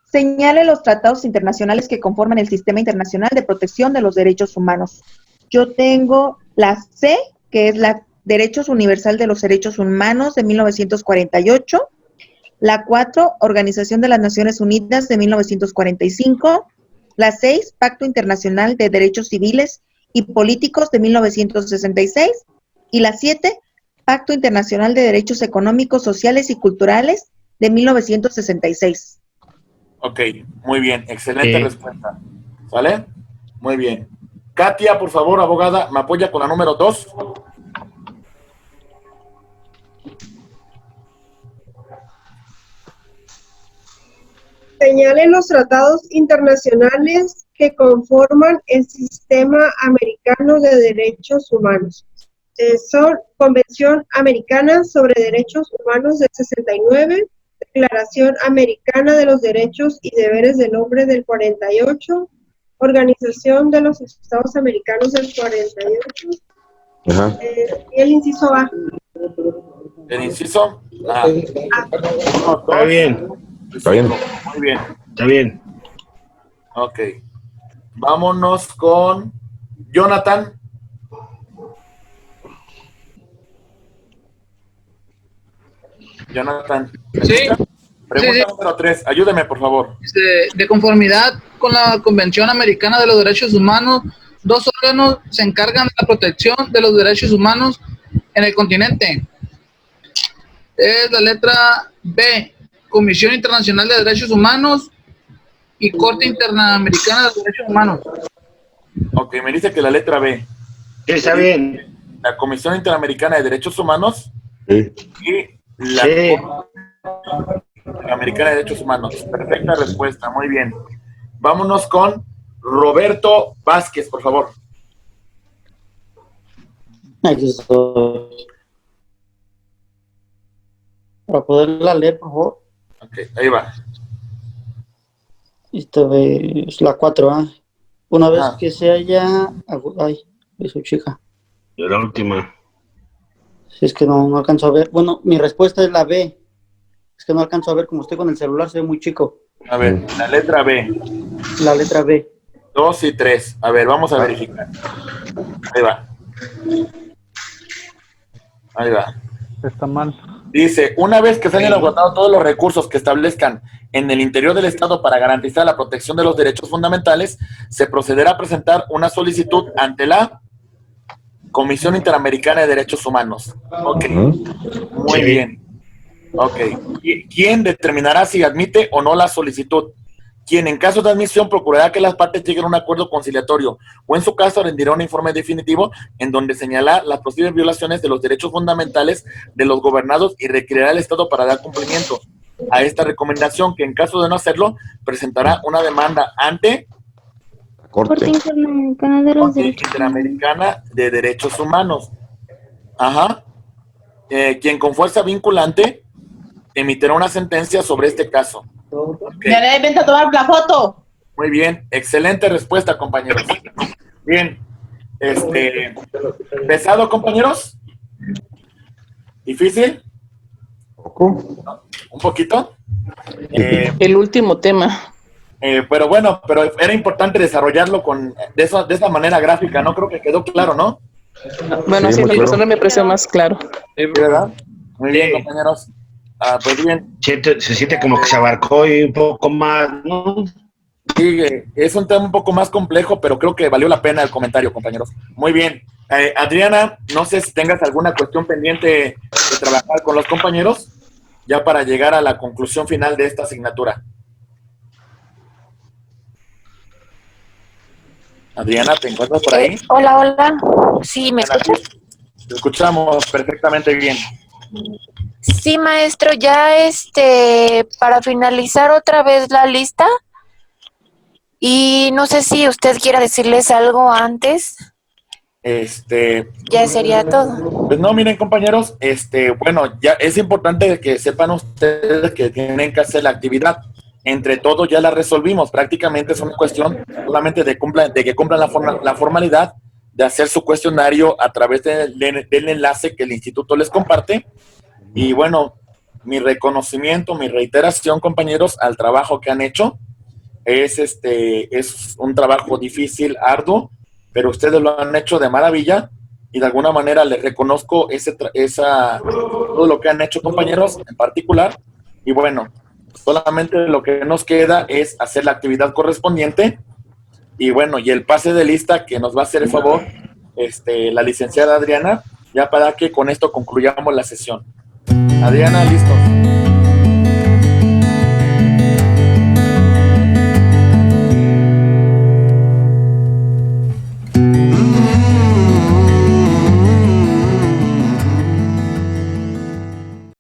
Señale los tratados internacionales que conforman el Sistema Internacional de Protección de los Derechos Humanos. Yo tengo la C, que es la Derechos Universal de los Derechos Humanos de 1948. La 4, Organización de las Naciones Unidas de 1945. La 6, Pacto Internacional de Derechos Civiles y Políticos de 1966. Y la 7, Pacto Internacional de Derechos Económicos, Sociales y Culturales de 1966. Ok, muy bien, excelente respuesta. ¿Sale? Muy bien. Katia, por favor, abogada, ¿me apoya con la número 2? Señale los tratados internacionales que conforman el Sistema Americano de Derechos Humanos. Son Convención Americana sobre Derechos Humanos del 69, Declaración Americana de los Derechos y Deberes del Hombre del 48, Organización de los Estados Americanos del 48, y el inciso A. ¿El inciso? Ah. Está bien. Está bien. Muy bien. Está bien. Ok. Vámonos con Jonathan. Jonathan. Sí. Pregunta Sí. número 3. Ayúdeme, por favor. De conformidad con la Convención Americana de los Derechos Humanos, dos órganos se encargan de la protección de los derechos humanos en el continente. Es la letra B, Comisión Internacional de Derechos Humanos y Corte Interamericana de los Derechos Humanos. Ok, me dice que la letra B. Está bien. La Comisión Interamericana de Derechos Humanos Sí. y la Sí. Corte Interamericana de Derechos Humanos. Perfecta respuesta, muy bien. Vámonos con Roberto Vázquez, por favor. Aquí estoy. Para poderla leer, por favor. Ok, ahí va. Esta es la 4A. Una vez Ah. que se haya... Ay, es su chica. De la última. Si es que no alcanzo a ver. Bueno, mi respuesta es la B. Es que no alcanzo a ver, como estoy con el celular, se ve muy chico. A ver, la letra B. La letra B. 2 y 3. A ver, vamos a verificar. Ahí va. Ahí va. Está mal. Dice, una vez que se hayan agotado todos los recursos que establezcan en el interior del Estado para garantizar la protección de los derechos fundamentales, se procederá a presentar una solicitud ante la Comisión Interamericana de Derechos Humanos. Ok, muy bien. Ok, ¿quién determinará si admite o no la solicitud? Quien en caso de admisión procurará que las partes lleguen a un acuerdo conciliatorio o en su caso rendirá un informe definitivo en donde señalará las posibles violaciones de los derechos fundamentales de los gobernados y requerirá al Estado para dar cumplimiento a esta recomendación, que en caso de no hacerlo presentará una demanda ante Corte. Interamericana de los Corte Derechos Interamericana de Derechos Humanos. Ajá. Quien con fuerza vinculante emitirá una sentencia sobre este caso. Okay. Ya vente a tomar la foto. Muy bien, excelente respuesta, compañeros. Bien, ¿pesado, compañeros? ¿Difícil? ¿Un poquito? El último tema. Pero bueno, pero era importante desarrollarlo de esa manera gráfica, ¿no? Creo que quedó claro, ¿no? Bueno, sí, muy en lo claro. personal me pareció más claro. ¿Sí, verdad? Muy bien, compañeros. Pues bien. Se siente como que se abarcó y un poco más, ¿no? Sí, es un tema un poco más complejo, pero creo que valió la pena el comentario, compañeros. Muy bien. Adriana, no sé si tengas alguna cuestión pendiente de trabajar con los compañeros, ya para llegar a la conclusión final de esta asignatura. Adriana, ¿te encuentras por ahí? Hola, hola. Sí, ¿me escuchas? Te escuchamos perfectamente bien. Sí, maestro, ya para finalizar otra vez la lista. Y no sé si usted quiera decirles algo antes. Ya sería todo. Pues no, miren, compañeros, bueno, ya es importante que sepan ustedes que tienen que hacer la actividad. Entre todos ya la resolvimos. Prácticamente es una cuestión solamente de que cumplan la formalidad de hacer su cuestionario a través del enlace que el instituto les comparte. Y bueno, mi reconocimiento, mi reiteración, compañeros, al trabajo que han hecho. Es un trabajo difícil, arduo, pero ustedes lo han hecho de maravilla y de alguna manera les reconozco todo lo que han hecho, compañeros, en particular. Y bueno, solamente lo que nos queda es hacer la actividad correspondiente y bueno, y el pase de lista que nos va a hacer el favor la licenciada Adriana, ya para que con esto concluyamos la sesión. Adriana, listo.